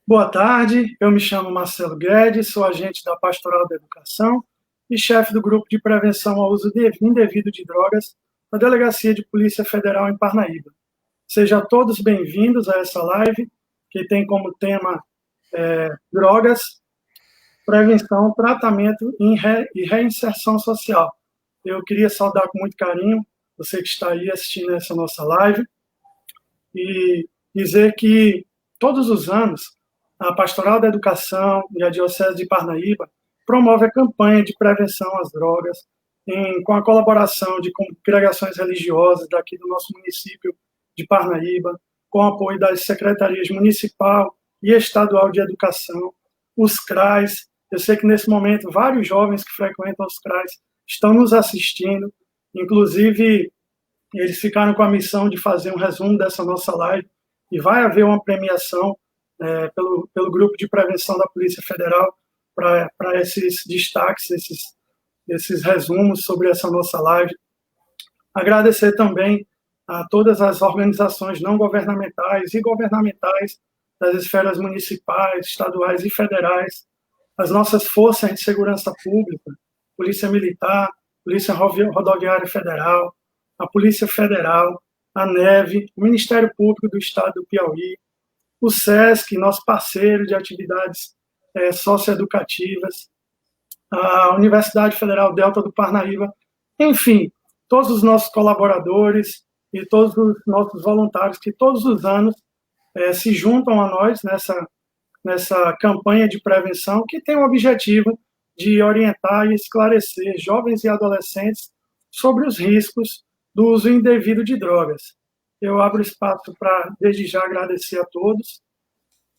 Boa tarde, eu me chamo Marcelo Guedes, sou agente da Pastoral da Educação e chefe do Grupo de Prevenção ao Uso Indevido de Drogas da Delegacia de Polícia Federal em Parnaíba. Sejam todos bem-vindos a essa live, que tem como tema drogas, prevenção, tratamento e reinserção social. Eu queria saudar com muito carinho você que está aí assistindo essa nossa live e dizer que todos os anos a Pastoral da Educação e a Diocese de Parnaíba promove a campanha de prevenção às drogas, com a colaboração de congregações religiosas daqui do nosso município de Parnaíba, com o apoio das secretarias municipal e estadual de educação, os CRAs. Eu sei que nesse momento vários jovens que frequentam os CRAs estão nos assistindo, inclusive eles ficaram com a missão de fazer um resumo dessa nossa live e vai haver uma premiação pelo Grupo de Prevenção da Polícia Federal para esses destaques, esses resumos sobre essa nossa live. Agradecer também a todas as organizações não governamentais e governamentais das esferas municipais, estaduais e federais, as nossas forças de segurança pública, Polícia Militar, Polícia Rodoviária Federal, a Polícia Federal, a NEVE, o Ministério Público do Estado do Piauí, o SESC, nosso parceiro de atividades socioeducativas, a Universidade Federal Delta do Parnaíba, enfim, todos os nossos colaboradores e todos os nossos voluntários que todos os anos se juntam a nós nessa campanha de prevenção que tem o objetivo de orientar e esclarecer jovens e adolescentes sobre os riscos do uso indevido de drogas. Eu abro espaço para, desde já, agradecer a todos,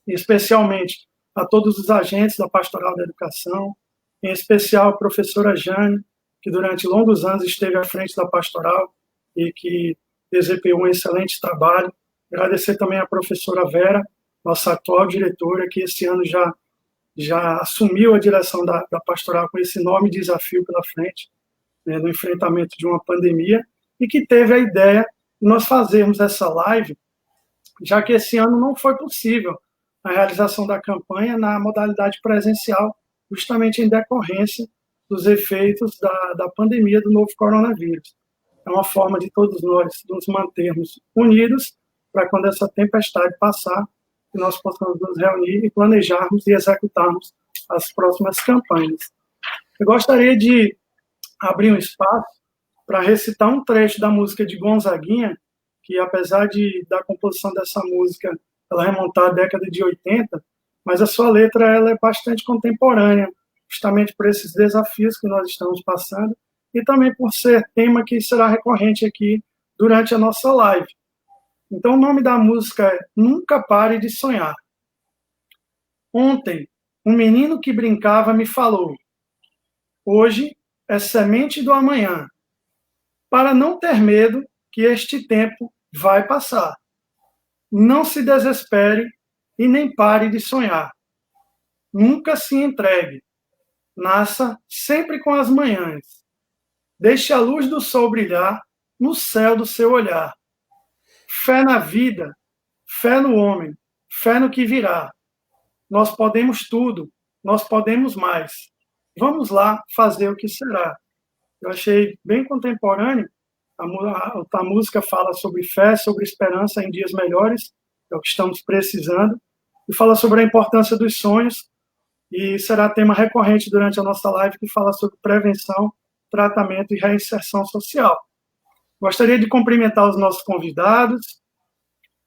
especialmente a todos os agentes da Pastoral da Educação, em especial a professora Jane, que durante longos anos esteve à frente da pastoral e que desempenhou um excelente trabalho. Agradecer também a professora Vera, nossa atual diretora, que esse ano já assumiu a direção da pastoral com esse enorme desafio pela frente, no enfrentamento de uma pandemia, e que teve a ideia de nós fazermos essa live, já que esse ano não foi possível a realização da campanha na modalidade presencial, justamente em decorrência dos efeitos da pandemia do novo coronavírus. É uma forma de todos nós nos mantermos unidos para quando essa tempestade passar, que nós possamos nos reunir e planejarmos e executarmos as próximas campanhas. Eu gostaria de abrir um espaço para recitar um trecho da música de Gonzaguinha, que apesar da composição dessa música ela remontar à década de 80, mas a sua letra ela é bastante contemporânea, justamente por esses desafios que nós estamos passando e também por ser tema que será recorrente aqui durante a nossa live. Então, o nome da música é Nunca Pare de Sonhar. Ontem, um menino que brincava me falou: hoje é semente do amanhã. Para não ter medo que este tempo vai passar. Não se desespere e nem pare de sonhar. Nunca se entregue. Nasça sempre com as manhãs. Deixe a luz do sol brilhar no céu do seu olhar. Fé na vida, fé no homem, fé no que virá. Nós podemos tudo, nós podemos mais. Vamos lá fazer o que será. Eu achei bem contemporâneo. A música fala sobre fé, sobre esperança em dias melhores, é o que estamos precisando, e fala sobre a importância dos sonhos, e será tema recorrente durante a nossa live, que fala sobre prevenção, tratamento e reinserção social. Gostaria de cumprimentar os nossos convidados.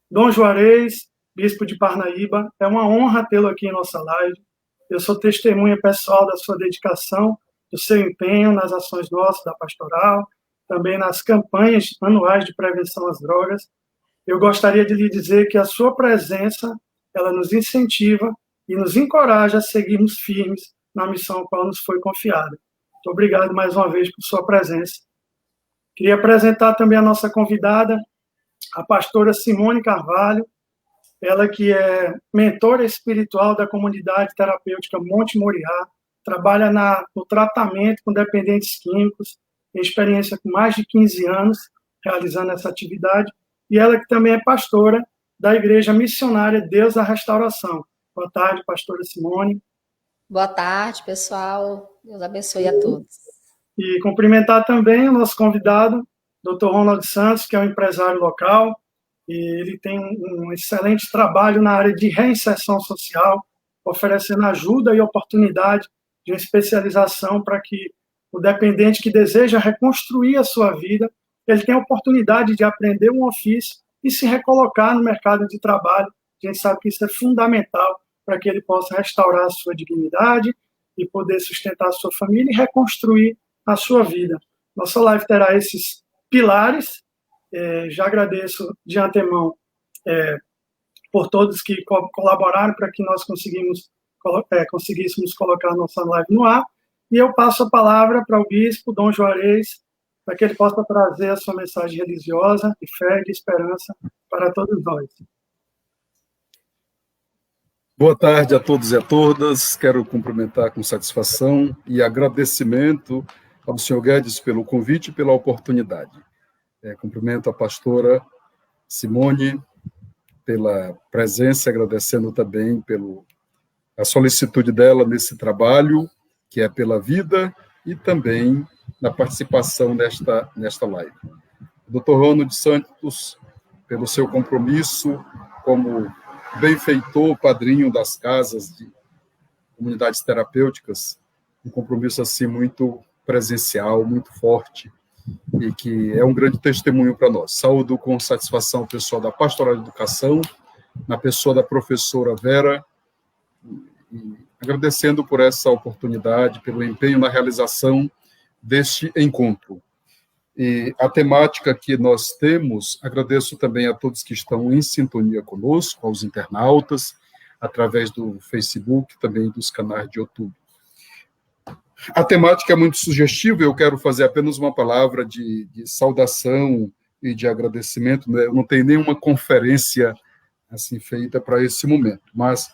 Dom Juarez, bispo de Parnaíba, é uma honra tê-lo aqui em nossa live. Eu sou testemunha pessoal da sua dedicação, do seu empenho nas ações nossas da pastoral, também nas campanhas anuais de prevenção às drogas. Eu gostaria de lhe dizer que a sua presença, ela nos incentiva e nos encoraja a seguirmos firmes na missão a qual nos foi confiada. Muito obrigado mais uma vez por sua presença. Queria apresentar também a nossa convidada, a pastora Simone Carvalho, ela que é mentora espiritual da comunidade terapêutica Monte Moriá, trabalha no tratamento com dependentes químicos, tem experiência com mais de 15 anos realizando essa atividade, e ela que também é pastora da Igreja Missionária Deus da Restauração. Boa tarde, pastora Simone. Boa tarde, pessoal. Deus abençoe a todos. E cumprimentar também o nosso convidado, Dr. Ronald Santos, que é um empresário local, e ele tem um excelente trabalho na área de reinserção social, oferecendo ajuda e oportunidade de uma especialização para que o dependente que deseja reconstruir a sua vida, ele tenha a oportunidade de aprender um ofício e se recolocar no mercado de trabalho. A gente sabe que isso é fundamental para que ele possa restaurar a sua dignidade e poder sustentar a sua família e reconstruir a sua vida. Nossa live terá esses pilares. Já agradeço de antemão por todos que colaboraram para que nós conseguíssemos colocar a nossa live no ar. E eu passo a palavra para o bispo Dom Juarez, para que ele possa trazer a sua mensagem religiosa de fé e de esperança para todos nós. Boa tarde a todos e a todas. Quero cumprimentar com satisfação e agradecimento ao senhor Guedes pelo convite e pela oportunidade. Cumprimento a pastora Simone pela presença, agradecendo também a solicitude dela nesse trabalho, que é pela vida, e também na participação nesta live. O Dr. Ronald Santos, pelo seu compromisso como benfeitor, padrinho das casas de comunidades terapêuticas, um compromisso assim muito presencial, muito forte, e que é um grande testemunho para nós. Saúdo com satisfação o pessoal da Pastoral de Educação, na pessoa da professora Vera, e agradecendo por essa oportunidade, pelo empenho na realização deste encontro. E a temática que nós temos, agradeço também a todos que estão em sintonia conosco, aos internautas, através do Facebook, também dos canais de YouTube. A temática é muito sugestiva, eu quero fazer apenas uma palavra de saudação e de agradecimento, né? Eu não tenho nenhuma conferência assim feita para esse momento, mas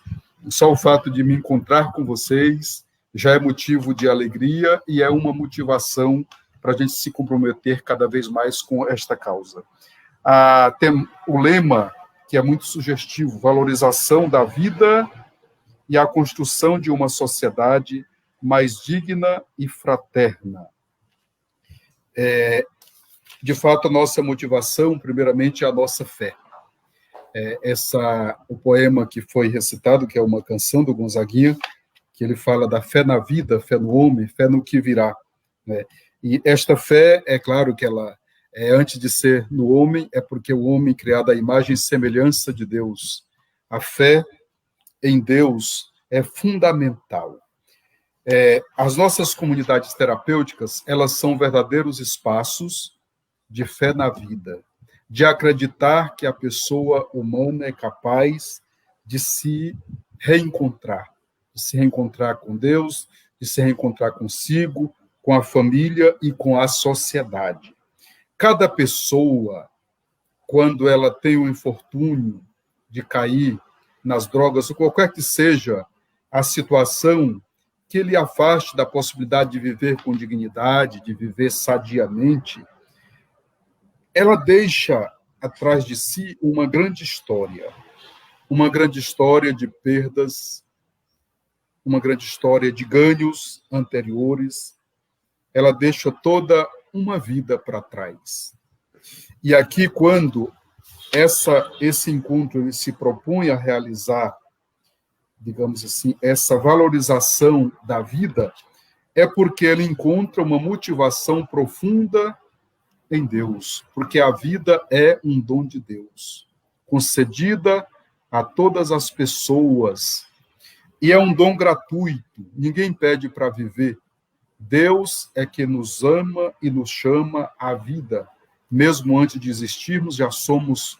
só o fato de me encontrar com vocês já é motivo de alegria e é uma motivação para a gente se comprometer cada vez mais com esta causa. Tem o lema, que é muito sugestivo, valorização da vida e a construção de uma sociedade mais digna e fraterna. De fato, a nossa motivação, primeiramente, é a nossa fé. O poema que foi recitado, que é uma canção do Gonzaguinha, que ele fala da fé na vida, fé no homem, fé no que virá, né? E esta fé, é claro que ela antes de ser no homem, é porque o homem criado à imagem e semelhança de Deus. A fé em Deus é fundamental. As nossas comunidades terapêuticas, elas são verdadeiros espaços de fé na vida, de acreditar que a pessoa humana é capaz de se reencontrar com Deus, de se reencontrar consigo, com a família e com a sociedade. Cada pessoa, quando ela tem o infortúnio de cair nas drogas, ou qualquer que seja a situação que ele afaste da possibilidade de viver com dignidade, de viver sadiamente, ela deixa atrás de si uma grande história de perdas, uma grande história de ganhos anteriores. Ela deixa toda uma vida para trás. E aqui, quando esse encontro ele se propõe a realizar, digamos assim, essa valorização da vida, é porque ele encontra uma motivação profunda em Deus, porque a vida é um dom de Deus, concedida a todas as pessoas, e é um dom gratuito, ninguém pede para viver. Deus é que nos ama e nos chama à vida. Mesmo antes de existirmos, já somos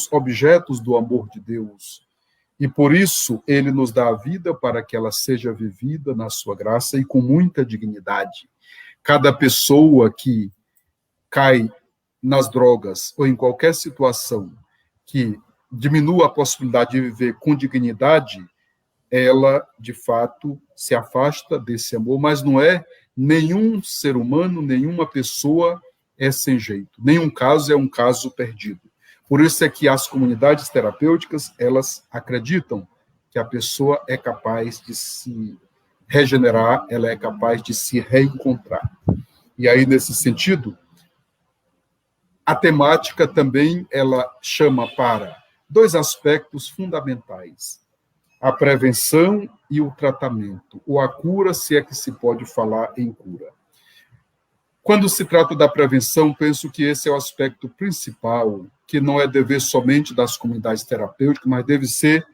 objetos do amor de Deus. E por isso, ele nos dá a vida para que ela seja vivida na sua graça e com muita dignidade. Cada pessoa que cai nas drogas ou em qualquer situação que diminua a possibilidade de viver com dignidade, ela, de fato, se afasta desse amor, mas não é nenhum ser humano, nenhuma pessoa é sem jeito. Nenhum caso é um caso perdido. Por isso é que as comunidades terapêuticas, elas acreditam que a pessoa é capaz de se regenerar, ela é capaz de se reencontrar. E aí, nesse sentido, a temática também ela chama para dois aspectos fundamentais: a prevenção e o tratamento, ou a cura, se é que se pode falar em cura. Quando se trata da prevenção, penso que esse é o aspecto principal, que não é dever somente das comunidades terapêuticas, mas deve ser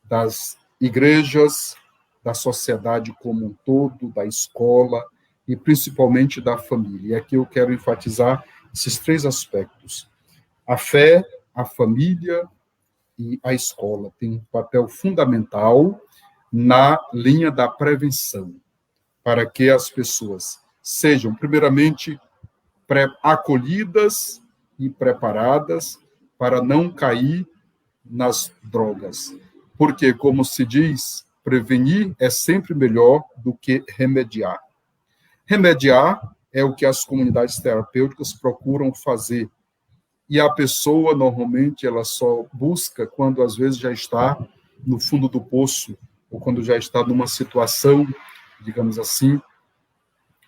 das igrejas, da sociedade como um todo, da escola e principalmente da família. E aqui eu quero enfatizar esses três aspectos. A fé, a família e a escola têm um papel fundamental na linha da prevenção, para que as pessoas sejam, primeiramente, acolhidas e preparadas para não cair nas drogas. Porque, como se diz, prevenir é sempre melhor do que remediar. Remediar é o que as comunidades terapêuticas procuram fazer. E a pessoa, normalmente, ela só busca quando, às vezes, já está no fundo do poço, ou quando já está numa situação, digamos assim,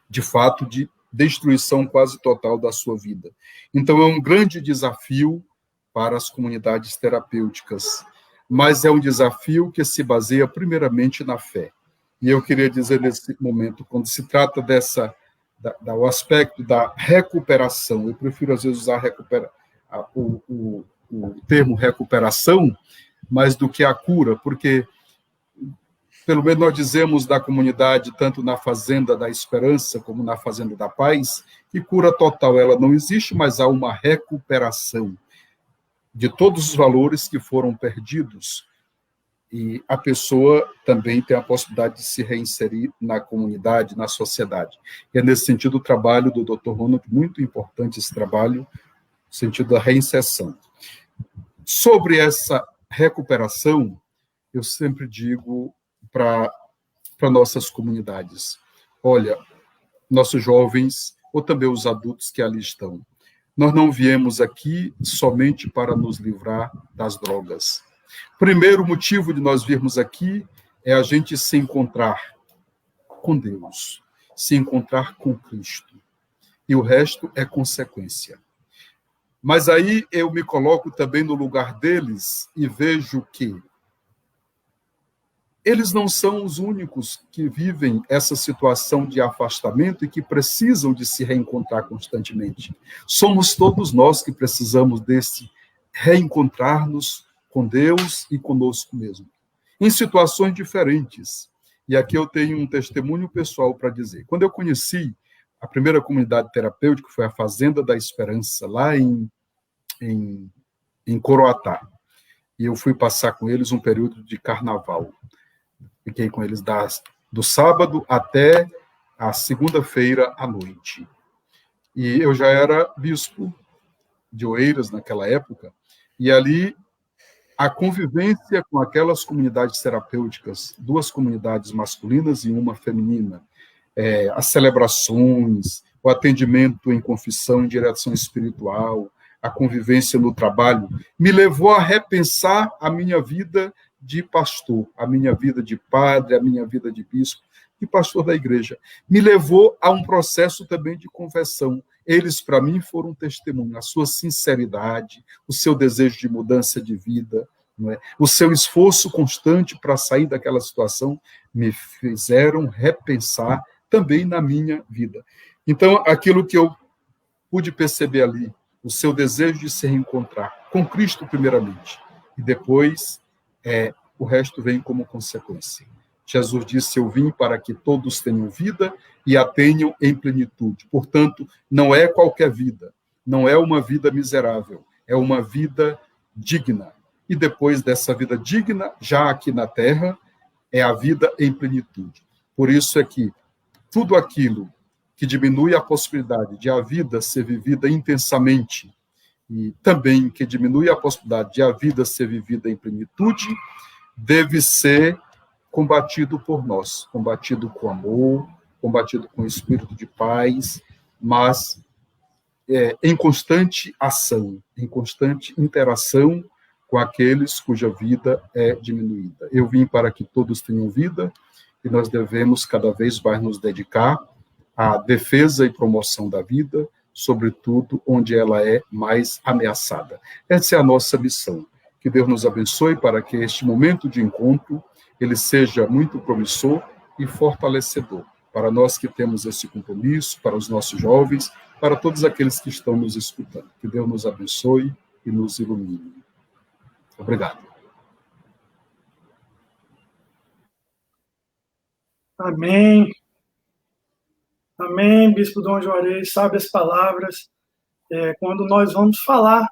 de fato, de destruição quase total da sua vida. Então, é um grande desafio para as comunidades terapêuticas, mas é um desafio que se baseia primeiramente na fé. E eu queria dizer nesse momento, quando se trata o aspecto da recuperação, eu prefiro às vezes usar o termo recuperação, mais do que a cura, porque pelo menos nós dizemos da comunidade, tanto na Fazenda da Esperança como na Fazenda da Paz, que cura total ela não existe, mas há uma recuperação de todos os valores que foram perdidos. E a pessoa também tem a possibilidade de se reinserir na comunidade, na sociedade. E é nesse sentido o trabalho do Dr. Ronald, muito importante esse trabalho, no sentido da reinserção. Sobre essa recuperação, eu sempre digo para nossas comunidades: olha, nossos jovens, ou também os adultos que ali estão, nós não viemos aqui somente para nos livrar das drogas. Primeiro motivo de nós virmos aqui é a gente se encontrar com Deus, se encontrar com Cristo. E o resto é consequência. Mas aí eu me coloco também no lugar deles e vejo que eles não são os únicos que vivem essa situação de afastamento e que precisam de se reencontrar constantemente. Somos todos nós que precisamos desse reencontrar-nos com Deus e conosco mesmo, em situações diferentes. E aqui eu tenho um testemunho pessoal para dizer. Quando eu conheci a primeira comunidade terapêutica, foi a Fazenda da Esperança, lá em Coroatá. E eu fui passar com eles um período de carnaval. Fiquei com eles do sábado até a segunda-feira à noite. E eu já era bispo de Oeiras naquela época, e ali a convivência com aquelas comunidades terapêuticas, duas comunidades masculinas e uma feminina, as celebrações, o atendimento em confissão, em direção espiritual, a convivência no trabalho, me levou a repensar a minha vida de pastor, a minha vida de padre, a minha vida de bispo, de pastor da igreja. Me levou a um processo também de conversão. Eles, para mim, foram um testemunho. A sua sinceridade, o seu desejo de mudança de vida, não é? O seu esforço constante para sair daquela situação me fizeram repensar também na minha vida. Então, aquilo que eu pude perceber ali, o seu desejo de se reencontrar com Cristo primeiramente, e depois o resto vem como consequência. Jesus disse: eu vim para que todos tenham vida e a tenham em plenitude. Portanto, não é qualquer vida, não é uma vida miserável, é uma vida digna. E depois dessa vida digna, já aqui na Terra, é a vida em plenitude. Por isso é que tudo aquilo que diminui a possibilidade de a vida ser vivida intensamente e também que diminui a possibilidade de a vida ser vivida em plenitude, deve ser combatido por nós, combatido com amor, combatido com espírito de paz, mas em constante ação, em constante interação com aqueles cuja vida é diminuída. Eu vim para que todos tenham vida, e nós devemos cada vez mais nos dedicar à defesa e promoção da vida, sobretudo onde ela é mais ameaçada. Essa é a nossa missão. Que Deus nos abençoe para que este momento de encontro ele seja muito promissor e fortalecedor para nós que temos esse compromisso, para os nossos jovens, para todos aqueles que estão nos escutando. Que Deus nos abençoe e nos ilumine. Obrigado. Amém. Amém, Bispo Dom Juarez, sabe as palavras. Quando nós vamos falar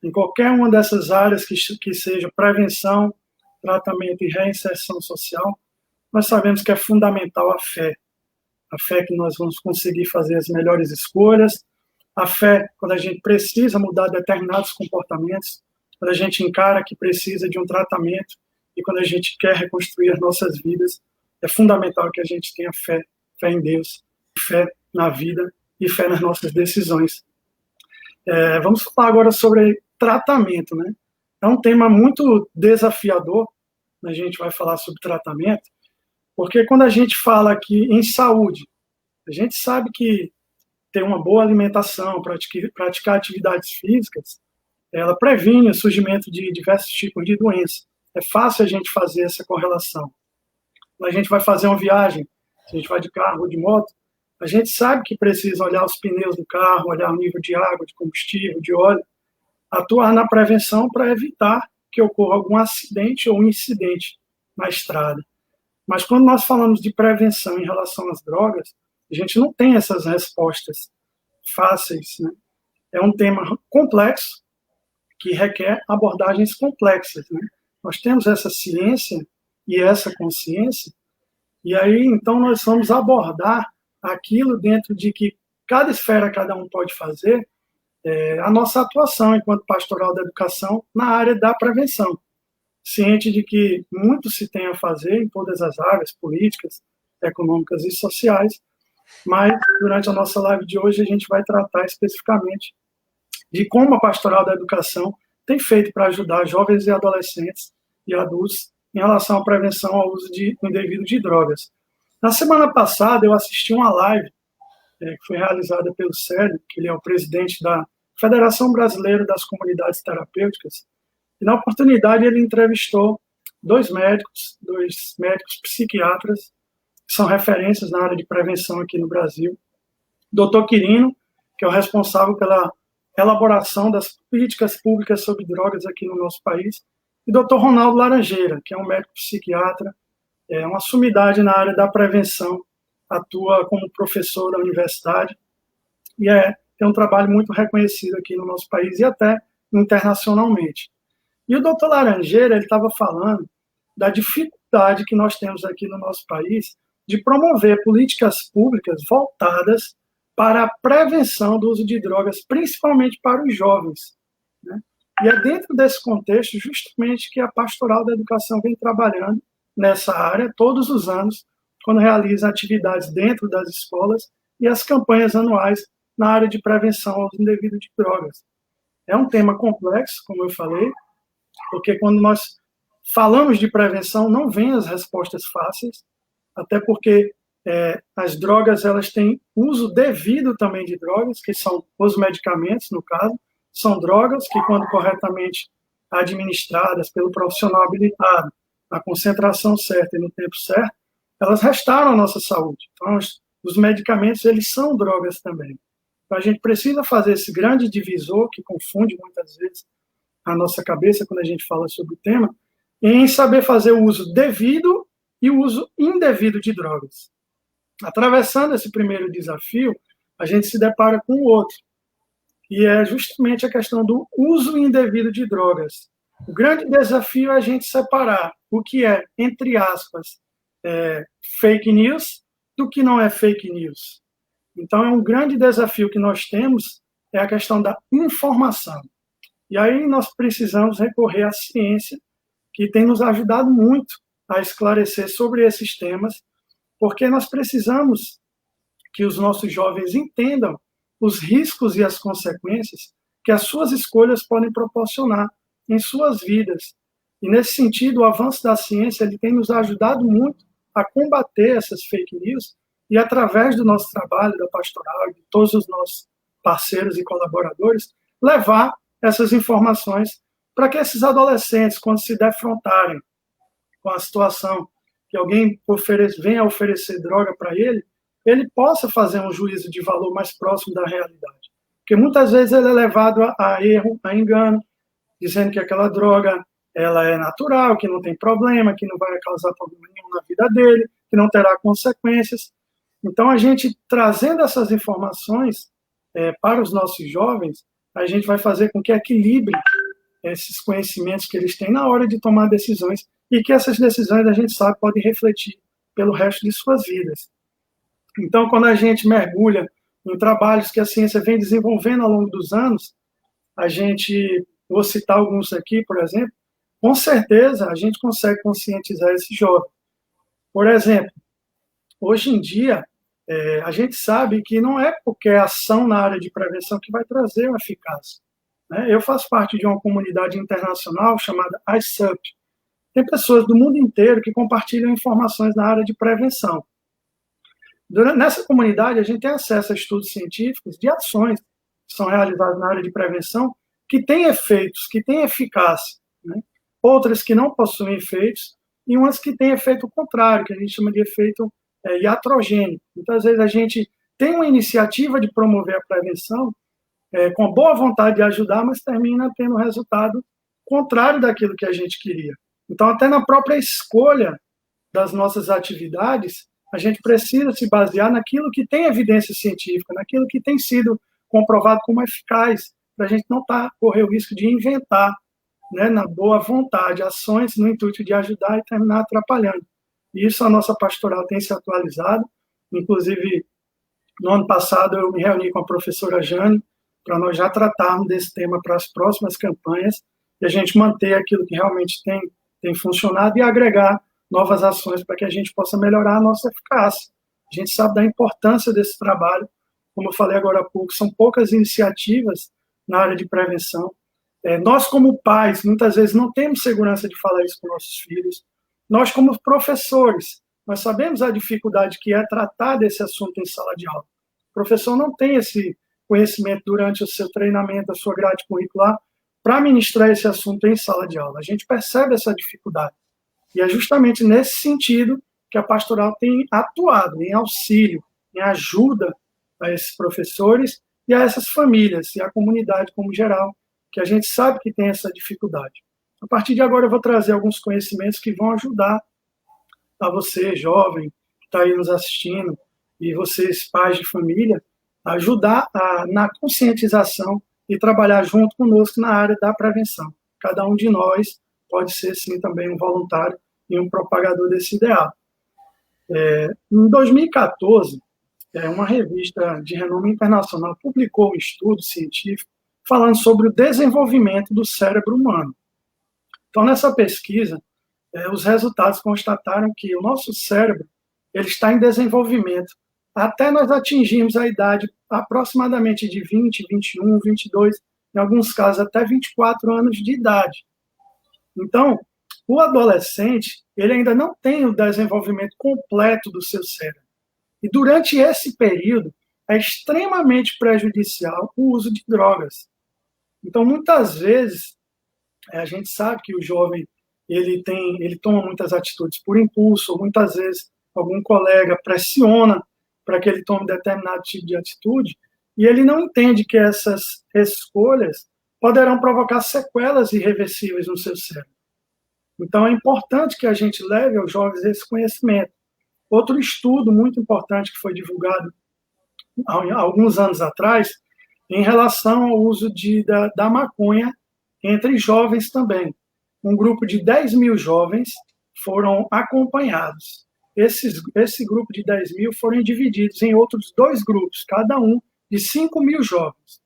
em qualquer uma dessas áreas que seja prevenção, tratamento e reinserção social, nós sabemos que é fundamental a fé. A fé que nós vamos conseguir fazer as melhores escolhas, a fé quando a gente precisa mudar determinados comportamentos, quando a gente encara que precisa de um tratamento e quando a gente quer reconstruir as nossas vidas, é fundamental que a gente tenha fé, fé em Deus, fé na vida e fé nas nossas decisões. Vamos falar agora sobre tratamento, né? É um tema muito desafiador, a gente vai falar sobre tratamento, porque quando a gente fala aqui em saúde, a gente sabe que ter uma boa alimentação, praticar atividades físicas, ela previne o surgimento de diversos tipos de doenças. É fácil a gente fazer essa correlação. Quando a gente vai fazer uma viagem, se a gente vai de carro ou de moto, a gente sabe que precisa olhar os pneus do carro, olhar o nível de água, de combustível, de óleo, atuar na prevenção para evitar que ocorra algum acidente ou incidente na estrada. Mas quando nós falamos de prevenção em relação às drogas, a gente não tem essas respostas fáceis, né? É um tema complexo que requer abordagens complexas, né? Nós temos essa ciência e essa consciência, e aí então nós vamos abordar aquilo dentro de que cada esfera cada um pode fazer, a nossa atuação enquanto pastoral da educação na área da prevenção. Ciente de que muito se tem a fazer em todas as áreas, políticas, econômicas e sociais, mas durante a nossa live de hoje a gente vai tratar especificamente de como a pastoral da educação tem feito para ajudar jovens e adolescentes e adultos em relação à prevenção ao uso indevido de drogas. Na semana passada eu assisti uma live que foi realizada pelo Célio, que ele é o presidente da Federação Brasileira das Comunidades Terapêuticas, e na oportunidade ele entrevistou dois médicos psiquiatras, que são referências na área de prevenção aqui no Brasil. Dr. Quirino, que é o responsável pela elaboração das políticas públicas sobre drogas aqui no nosso país, e Dr. Ronaldo Laranjeira, que é um médico psiquiatra, uma sumidade na área da prevenção, atua como professor da universidade, e tem um trabalho muito reconhecido aqui no nosso país e até internacionalmente. E o doutor Laranjeira, ele estava falando da dificuldade que nós temos aqui no nosso país de promover políticas públicas voltadas para a prevenção do uso de drogas, principalmente para os jovens, né? E é dentro desse contexto, justamente, que a Pastoral da Educação vem trabalhando nessa área todos os anos, quando realiza atividades dentro das escolas e as campanhas anuais na área de prevenção ao uso indevido de drogas. É um tema complexo, como eu falei, porque quando nós falamos de prevenção, não vem as respostas fáceis, até porque as drogas elas têm uso devido também de drogas, que são os medicamentos, no caso, são drogas que, quando corretamente administradas pelo profissional habilitado, na concentração certa e no tempo certo, elas restauram a nossa saúde. Então, os medicamentos, eles são drogas também. Então, a gente precisa fazer esse grande divisor, que confunde muitas vezes a nossa cabeça quando a gente fala sobre o tema, em saber fazer o uso devido e o uso indevido de drogas. Atravessando esse primeiro desafio, a gente se depara com o outro, e é justamente a questão do uso indevido de drogas. O grande desafio é a gente separar o que é, entre aspas, fake news do que não é fake news. Então, é um grande desafio que nós temos, é a questão da informação. E aí nós precisamos recorrer à ciência, que tem nos ajudado muito a esclarecer sobre esses temas, porque nós precisamos que os nossos jovens entendam os riscos e as consequências que as suas escolhas podem proporcionar em suas vidas. E, nesse sentido, o avanço da ciência ele tem nos ajudado muito a combater essas fake news e, através do nosso trabalho, da pastoral, de todos os nossos parceiros e colaboradores, levar essas informações para que esses adolescentes, quando se defrontarem com a situação que alguém venha oferecer droga para ele possa fazer um juízo de valor mais próximo da realidade. Porque muitas vezes ele é levado a erro, a engano, dizendo que aquela droga ela é natural, que não tem problema, que não vai causar problema nenhum na vida dele, que não terá consequências. Então, a gente trazendo essas informações para os nossos jovens, a gente vai fazer com que equilibre esses conhecimentos que eles têm na hora de tomar decisões e que essas decisões, a gente sabe, podem refletir pelo resto de suas vidas. Então, quando a gente mergulha em trabalhos que a ciência vem desenvolvendo ao longo dos anos, vou citar alguns aqui, por exemplo, com certeza a gente consegue conscientizar esse jovem. Por exemplo, hoje em dia, a gente sabe que não é qualquer ação na área de prevenção que vai trazer uma eficácia. Eu faço parte de uma comunidade internacional chamada ICEP. Tem pessoas do mundo inteiro que compartilham informações na área de prevenção. Nessa comunidade, a gente tem acesso a estudos científicos de ações que são realizadas na área de prevenção que têm efeitos, que têm eficácia. Outras que não possuem efeitos e umas que têm efeito contrário, que a gente chama de efeito iatrogênico. Muitas vezes a gente tem uma iniciativa de promover a prevenção com boa vontade de ajudar, mas termina tendo um resultado contrário daquilo que a gente queria. Então, até na própria escolha das nossas atividades, a gente precisa se basear naquilo que tem evidência científica, naquilo que tem sido comprovado como eficaz, para a gente não correr o risco de inventar, na boa vontade, ações no intuito de ajudar e terminar atrapalhando. E isso a nossa pastoral tem se atualizado. Inclusive, no ano passado, eu me reuni com a professora Jane para nós já tratarmos desse tema para as próximas campanhas e a gente manter aquilo que realmente tem funcionado e agregar novas ações para que a gente possa melhorar a nossa eficácia. A gente sabe da importância desse trabalho. Como eu falei agora há pouco, são poucas iniciativas na área de prevenção. Nós, como pais, muitas vezes não temos segurança de falar isso com nossos filhos. Nós, como professores, nós sabemos a dificuldade que é tratar desse assunto em sala de aula. O professor não tem esse conhecimento durante o seu treinamento, a sua grade curricular, para ministrar esse assunto em sala de aula. A gente percebe essa dificuldade. E é justamente nesse sentido que a pastoral tem atuado, em auxílio, em ajuda a esses professores e a essas famílias e a comunidade como geral, que a gente sabe que tem essa dificuldade. A partir de agora eu vou trazer alguns conhecimentos que vão ajudar a você, jovem, que está aí nos assistindo, e vocês, pais de família, a ajudar na conscientização e trabalhar junto conosco na área da prevenção. Cada um de nós pode ser, sim, também um voluntário e um propagador desse ideal. Em 2014, uma revista de renome internacional publicou um estudo científico falando sobre o desenvolvimento do cérebro humano. Então, nessa pesquisa, os resultados constataram que o nosso cérebro ele está em desenvolvimento até nós atingirmos a idade aproximadamente de 20, 21, 22, em alguns casos até 24 anos de idade. Então, o adolescente, ele ainda não tem o desenvolvimento completo do seu cérebro. E durante esse período, é extremamente prejudicial o uso de drogas. Então, muitas vezes, a gente sabe que o jovem ele toma muitas atitudes por impulso, ou muitas vezes algum colega pressiona para que ele tome determinado tipo de atitude, e ele não entende que essas escolhas poderão provocar sequelas irreversíveis no seu cérebro. Então, é importante que a gente leve aos jovens esse conhecimento. Outro estudo muito importante que foi divulgado há alguns anos atrás, em relação ao uso da maconha entre jovens também. Um grupo de 10 mil jovens foram acompanhados. Esse grupo de 10 mil foram divididos em outros 2 grupos, cada um de 5 mil jovens.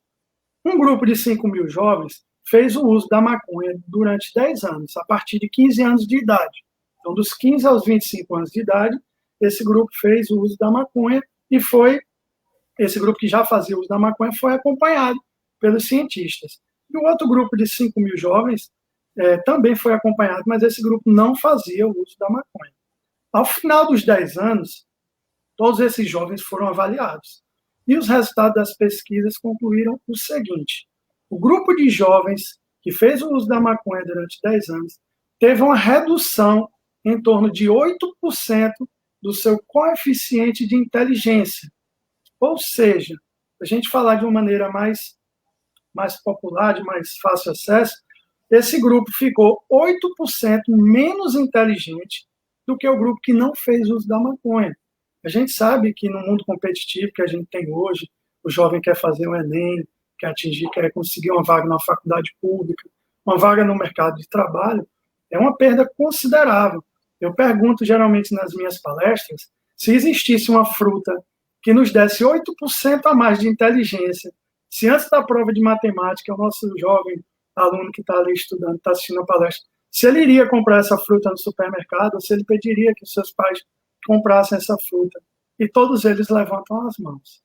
Um grupo de 5 mil jovens fez o uso da maconha durante 10 anos, a partir de 15 anos de idade. Então, dos 15 aos 25 anos de idade, esse grupo fez o uso da maconha e esse grupo que já fazia uso da maconha foi acompanhado pelos cientistas. E o outro grupo de 5 mil jovens também foi acompanhado, mas esse grupo não fazia o uso da maconha. Ao final dos 10 anos, todos esses jovens foram avaliados. E os resultados das pesquisas concluíram o seguinte: o grupo de jovens que fez o uso da maconha durante 10 anos teve uma redução em torno de 8% do seu coeficiente de inteligência. Ou seja, a gente falar de uma maneira mais popular, de mais fácil acesso, esse grupo ficou 8% menos inteligente do que o grupo que não fez uso da maconha. A gente sabe que no mundo competitivo que a gente tem hoje, o jovem quer fazer o Enem, quer conseguir uma vaga na faculdade pública, uma vaga no mercado de trabalho, é uma perda considerável. Eu pergunto geralmente nas minhas palestras se existisse uma fruta que nos desse 8% a mais de inteligência, se antes da prova de matemática, o nosso jovem aluno que está ali estudando, está assistindo a palestra, se ele iria comprar essa fruta no supermercado, ou se ele pediria que os seus pais comprassem essa fruta. E todos eles levantam as mãos.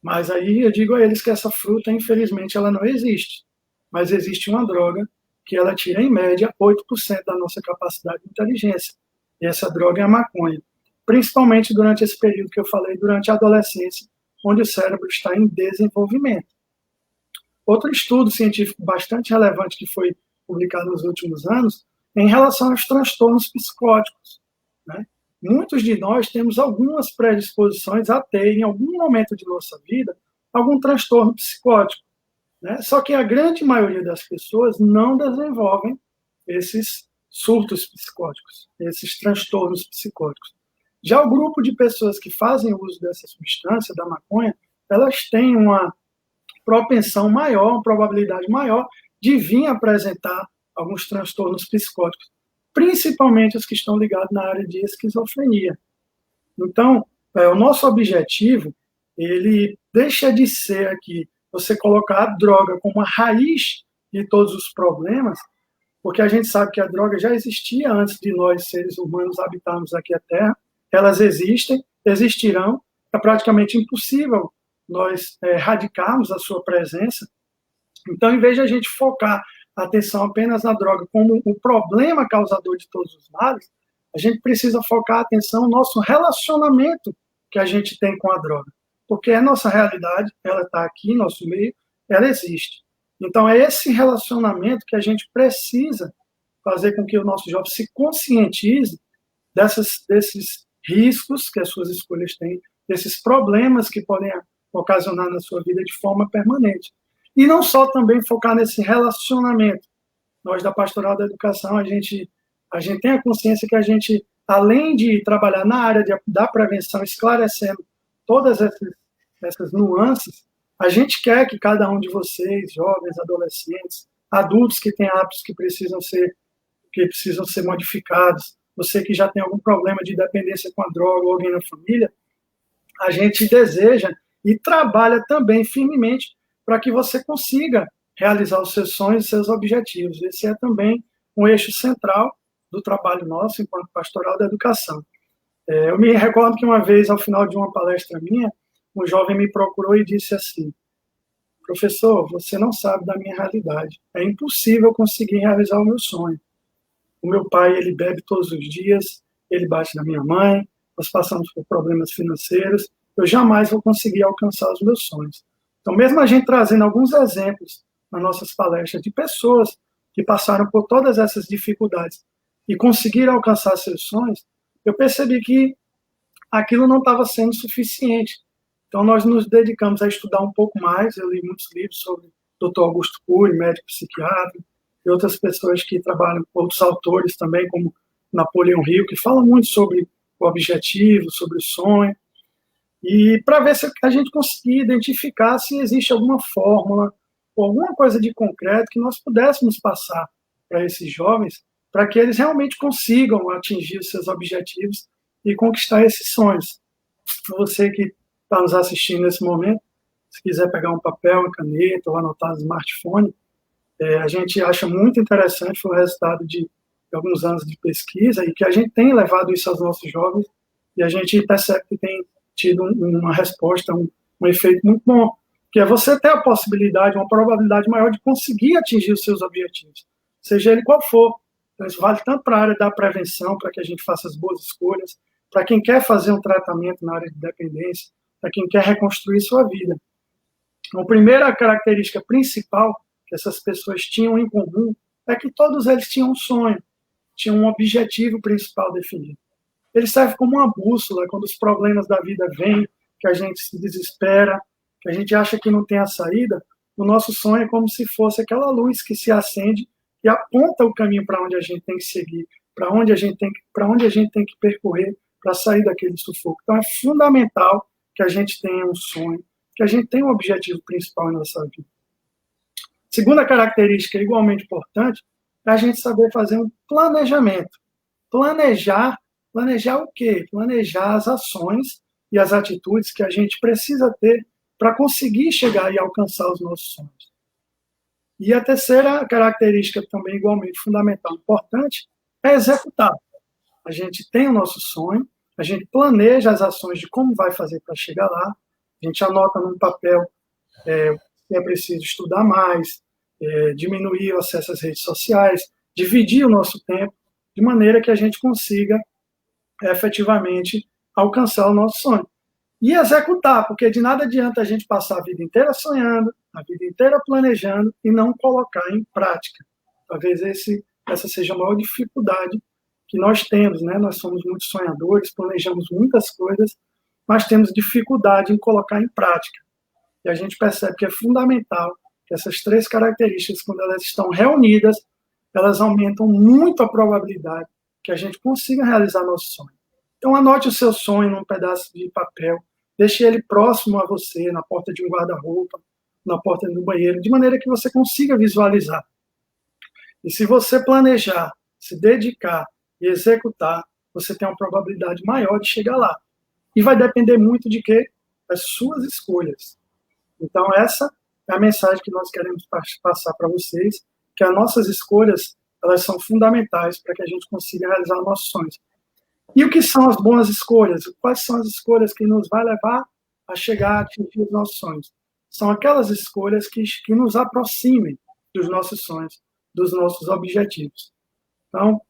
Mas aí eu digo a eles que essa fruta, infelizmente, ela não existe. Mas existe uma droga que ela tira, em média, 8% da nossa capacidade de inteligência. E essa droga é a maconha. Principalmente durante esse período que eu falei, durante a adolescência, onde o cérebro está em desenvolvimento. Outro estudo científico bastante relevante que foi publicado nos últimos anos é em relação aos transtornos psicóticos. Né? Muitos de nós temos algumas predisposições a ter, em algum momento de nossa vida, algum transtorno psicótico. Né? Só que a grande maioria das pessoas não desenvolvem esses surtos psicóticos, esses transtornos psicóticos. Já o grupo de pessoas que fazem uso dessa substância, da maconha, elas têm uma propensão maior, uma probabilidade maior de vir apresentar alguns transtornos psicóticos, principalmente os que estão ligados na área de esquizofrenia. Então, o nosso objetivo, ele deixa de ser aqui você colocar a droga como a raiz de todos os problemas, porque a gente sabe que a droga já existia antes de nós, seres humanos, habitarmos aqui a Terra. Elas existem, existirão, é praticamente impossível nós erradicarmos a sua presença. Então, em vez de a gente focar a atenção apenas na droga como o problema causador de todos os males, a gente precisa focar a atenção no nosso relacionamento que a gente tem com a droga. Porque é nossa realidade, ela está aqui, nosso meio, ela existe. Então, é esse relacionamento que a gente precisa fazer com que o nosso jovem se conscientize desses riscos que as suas escolhas têm, desses problemas que podem ocasionar na sua vida de forma permanente. E não só também focar nesse relacionamento. Nós, da Pastoral da Educação, a gente tem a consciência que a gente, além de trabalhar na área da prevenção, esclarecendo todas essas nuances, a gente quer que cada um de vocês, jovens, adolescentes, adultos que têm hábitos que precisam ser modificados, você que já tem algum problema de dependência com a droga ou alguém na família, a gente deseja e trabalha também firmemente para que você consiga realizar os seus sonhos e seus objetivos. Esse é também um eixo central do trabalho nosso enquanto Pastoral da Educação. Eu me recordo que uma vez, ao final de uma palestra minha, um jovem me procurou e disse assim: professor, você não sabe da minha realidade. É impossível conseguir realizar o meu sonho. O meu pai, ele bebe todos os dias, ele bate na minha mãe, nós passamos por problemas financeiros, eu jamais vou conseguir alcançar os meus sonhos. Então, mesmo a gente trazendo alguns exemplos nas nossas palestras de pessoas que passaram por todas essas dificuldades e conseguiram alcançar seus sonhos, eu percebi que aquilo não estava sendo suficiente. Então, nós nos dedicamos a estudar um pouco mais. Eu li muitos livros sobre o Dr. Augusto Cury, médico psiquiatra, e outras pessoas que trabalham, outros autores também, como Napoleão Hill, que falam muito sobre o objetivo, sobre o sonho, e para ver se a gente conseguir identificar se existe alguma fórmula ou alguma coisa de concreto que nós pudéssemos passar para esses jovens, para que eles realmente consigam atingir os seus objetivos e conquistar esses sonhos. Você que está nos assistindo nesse momento, se quiser pegar um papel, uma caneta ou anotar no smartphone, a gente acha muito interessante, foi o resultado de alguns anos de pesquisa, e que a gente tem levado isso aos nossos jovens, e a gente percebe que tem tido uma resposta, um efeito muito bom, que é você ter a possibilidade, uma probabilidade maior de conseguir atingir os seus objetivos. seja ele qual for. Então, isso vale tanto para a área da prevenção, para que a gente faça as boas escolhas, para quem quer fazer um tratamento na área de dependência, para quem quer reconstruir sua vida. Então, a primeira característica principal que essas pessoas tinham em comum é que todos eles tinham um sonho, tinham um objetivo principal definido. Ele serve como uma bússola quando os problemas da vida vêm, que a gente se desespera, que a gente acha que não tem a saída. O nosso sonho é como se fosse aquela luz que se acende e aponta o caminho para onde a gente tem que seguir, para onde a gente tem que percorrer para sair daquele sufoco. Então é fundamental que a gente tenha um sonho, que a gente tenha um objetivo principal em nossa vida. Segunda característica igualmente importante é a gente saber fazer um planejamento. Planejar o quê? Planejar as ações e as atitudes que a gente precisa ter para conseguir chegar e alcançar os nossos sonhos. E a terceira característica também igualmente fundamental, importante, é executar. A gente tem o nosso sonho, a gente planeja as ações de como vai fazer para chegar lá, a gente anota num papel se é preciso estudar mais, diminuir o acesso às redes sociais, dividir o nosso tempo, de maneira que a gente consiga efetivamente alcançar o nosso sonho. E executar, porque de nada adianta a gente passar a vida inteira sonhando, a vida inteira planejando e não colocar em prática. Talvez essa seja a maior dificuldade que nós temos, né? Nós somos muito sonhadores, planejamos muitas coisas, mas temos dificuldade em colocar em prática. E a gente percebe que é fundamental que essas três características, quando elas estão reunidas, elas aumentam muito a probabilidade que a gente consiga realizar nosso sonho. Então, anote o seu sonho num pedaço de papel, deixe ele próximo a você, na porta de um guarda-roupa, na porta do banheiro, de maneira que você consiga visualizar. E se você planejar, se dedicar e executar, você tem uma probabilidade maior de chegar lá. E vai depender muito de quê? Das suas escolhas. Então, essa é a mensagem que nós queremos passar para vocês, que as nossas escolhas, elas são fundamentais para que a gente consiga realizar nossos sonhos. E o que são as boas escolhas? Quais são as escolhas que nos vai levar a chegar a atingir os nossos sonhos? São aquelas escolhas que nos aproximem dos nossos sonhos, dos nossos objetivos. Então,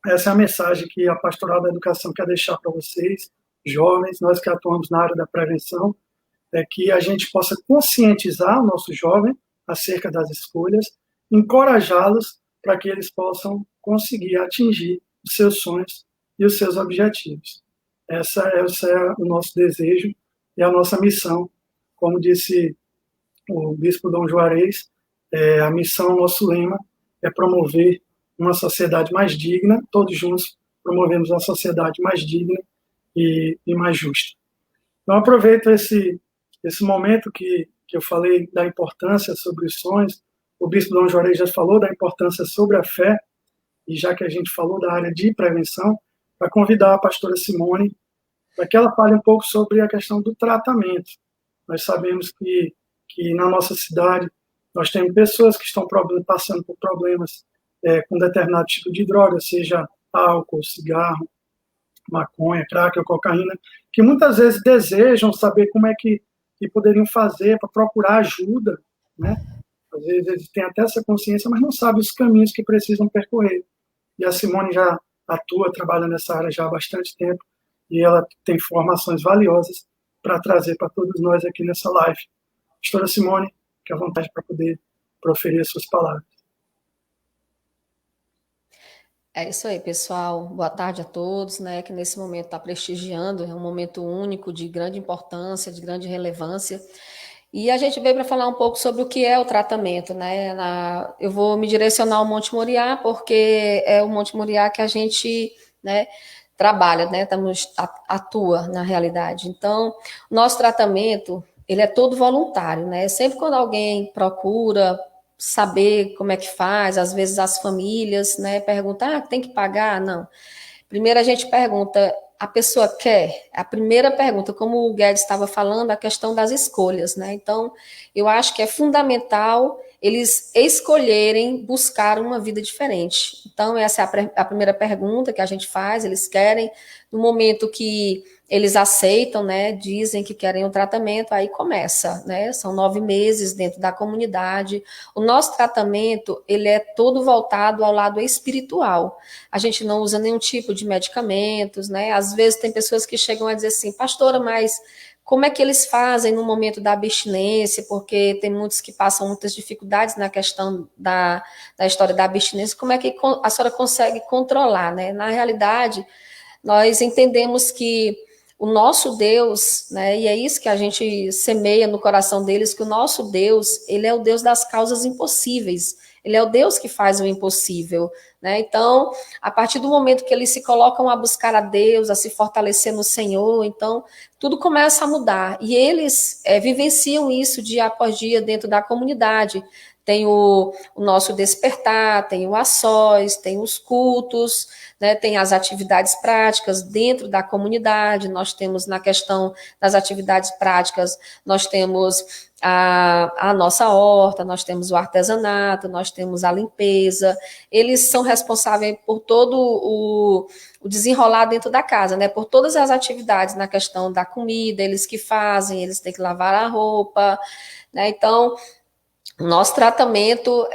essa é a mensagem que a Pastoral da Educação quer deixar para vocês, jovens, nós que atuamos na área da prevenção, é que a gente possa conscientizar o nosso jovem acerca das escolhas, encorajá-los para que eles possam conseguir atingir os seus sonhos e os seus objetivos. Esse é o nosso desejo e a nossa missão. Como disse o bispo Dom Juarez, a missão, nosso lema, é promover uma sociedade mais digna, todos juntos promovemos uma sociedade mais digna e mais justa. Então, aproveito esse momento que eu falei da importância sobre os sonhos, o bispo Dom Juarez já falou da importância sobre a fé, e já que a gente falou da área de prevenção, para convidar a pastora Simone para que ela fale um pouco sobre a questão do tratamento. Nós sabemos que na nossa cidade nós temos pessoas que estão passando por problemas com determinado tipo de droga, seja álcool, cigarro, maconha, crack ou cocaína, que muitas vezes desejam saber como é que poderiam fazer para procurar ajuda, né? Às vezes eles têm até essa consciência, mas não sabem os caminhos que precisam percorrer. E a Simone já atua, trabalha nessa área já há bastante tempo, e ela tem informações valiosas para trazer para todos nós aqui nessa live. Pastora Simone, fique à vontade para poder proferir as suas palavras. É isso aí, pessoal. Boa tarde a todos, né, que nesse momento está prestigiando, é um momento único, de grande importância, de grande relevância. E a gente veio para falar um pouco sobre o que é o tratamento, né? Eu vou me direcionar ao Monte Moriá, porque é o Monte Moriá que a gente, né, trabalha, né? Atua na realidade. Então, nosso tratamento, ele é todo voluntário, né? Sempre quando alguém procura saber como é que faz, às vezes as famílias, né, perguntam, tem que pagar? Não. Primeiro a gente pergunta, a pessoa quer? A primeira pergunta, como o Guedes estava falando, a questão das escolhas, né? Então, eu acho que é fundamental eles escolherem buscar uma vida diferente. Então, essa é a primeira pergunta que a gente faz. Eles querem, no momento que eles aceitam, né, dizem que querem o tratamento, aí começa, né, são 9 meses dentro da comunidade. O nosso tratamento, ele é todo voltado ao lado espiritual. A gente não usa nenhum tipo de medicamentos, né, às vezes tem pessoas que chegam a dizer assim, pastora, mas como é que eles fazem no momento da abstinência? Porque tem muitos que passam muitas dificuldades na questão da história da abstinência. Como é que a senhora consegue controlar, né? Na realidade, nós entendemos que o nosso Deus, né, e é isso que a gente semeia no coração deles, que o nosso Deus, ele é o Deus das causas impossíveis, ele é o Deus que faz o impossível, né? Então, a partir do momento que eles se colocam a buscar a Deus, a se fortalecer no Senhor, então, tudo começa a mudar, e eles vivenciam isso dia após dia dentro da comunidade. Tem o nosso despertar, tem o açóis, tem os cultos, né, tem as atividades práticas dentro da comunidade, nós temos na questão das atividades práticas, nós temos a nossa horta, nós temos o artesanato, nós temos a limpeza, eles são responsáveis por todo o desenrolar dentro da casa, né, por todas as atividades na questão da comida, eles que fazem, eles têm que lavar a roupa, né, então o nosso tratamento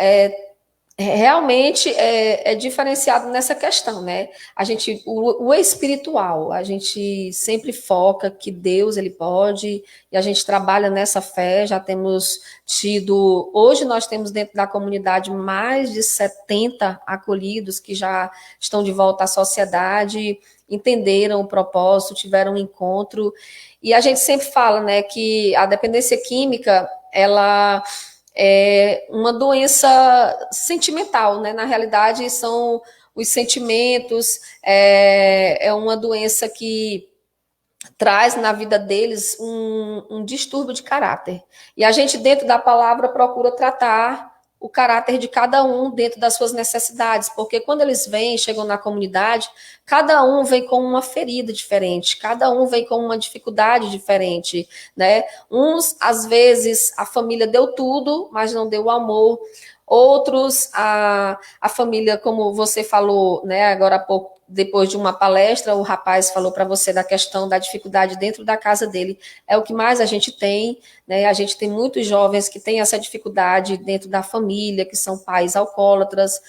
realmente é diferenciado nessa questão, né? A gente, o espiritual, a gente sempre foca que Deus, ele pode, e a gente trabalha nessa fé, já temos tido, hoje nós temos dentro da comunidade mais de 70 acolhidos que já estão de volta à sociedade, entenderam o propósito, tiveram um encontro, e a gente sempre fala, né, que a dependência química, ela é uma doença sentimental, né? Na realidade, são os sentimentos, é uma doença que traz na vida deles um distúrbio de caráter. E a gente, dentro da palavra, procura tratar o caráter de cada um dentro das suas necessidades, porque quando eles vêm, chegam na comunidade, cada um vem com uma ferida diferente, cada um vem com uma dificuldade diferente, né? Uns, às vezes, a família deu tudo, mas não deu o amor. Outros, a família, como você falou, né, agora há pouco, depois de uma palestra, o rapaz falou para você da questão da dificuldade dentro da casa dele. É o que mais a gente tem, né? A gente tem muitos jovens que têm essa dificuldade dentro da família, que são pais alcoólatras,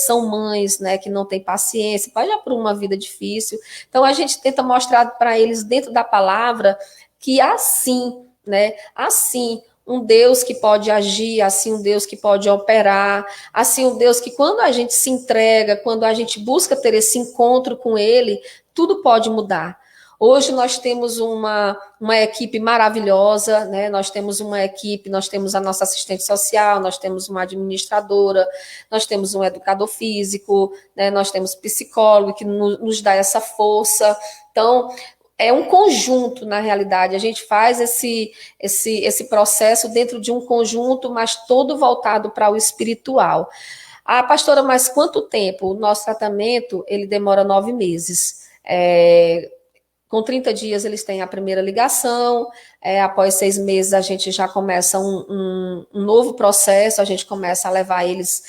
são mães, né, que não têm paciência, pode já por uma vida difícil. Então, a gente tenta mostrar para eles, dentro da palavra, que assim, né, assim, um Deus que pode agir, assim um Deus que pode operar, assim um Deus que quando a gente se entrega, quando a gente busca ter esse encontro com Ele, tudo pode mudar. Hoje nós temos uma equipe maravilhosa, né? Nós temos uma equipe, nós temos a nossa assistente social, nós temos uma administradora, nós temos um educador físico, né? Nós temos psicólogo que nos dá essa força. Então, é um conjunto, na realidade. A gente faz esse processo dentro de um conjunto, mas todo voltado para o espiritual. Ah, pastora, mas quanto tempo? O nosso tratamento, ele demora 9 meses. Com 30 dias eles têm a primeira ligação, após 6 meses a gente já começa um novo processo, a gente começa a levar eles,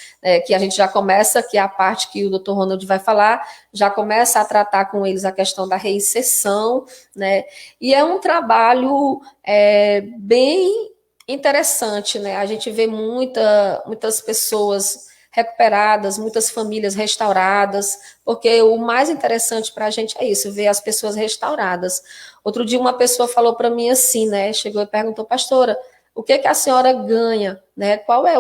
que a gente já começa, que é a parte que o Dr. Ronald vai falar, já começa a tratar com eles a questão da reinserção, né? E é um trabalho bem interessante, né? A gente vê muitas pessoas recuperadas, muitas famílias restauradas, porque o mais interessante para a gente é isso, ver as pessoas restauradas. Outro dia uma pessoa falou para mim assim, né, chegou e perguntou, pastora, o que a senhora ganha, né, qual é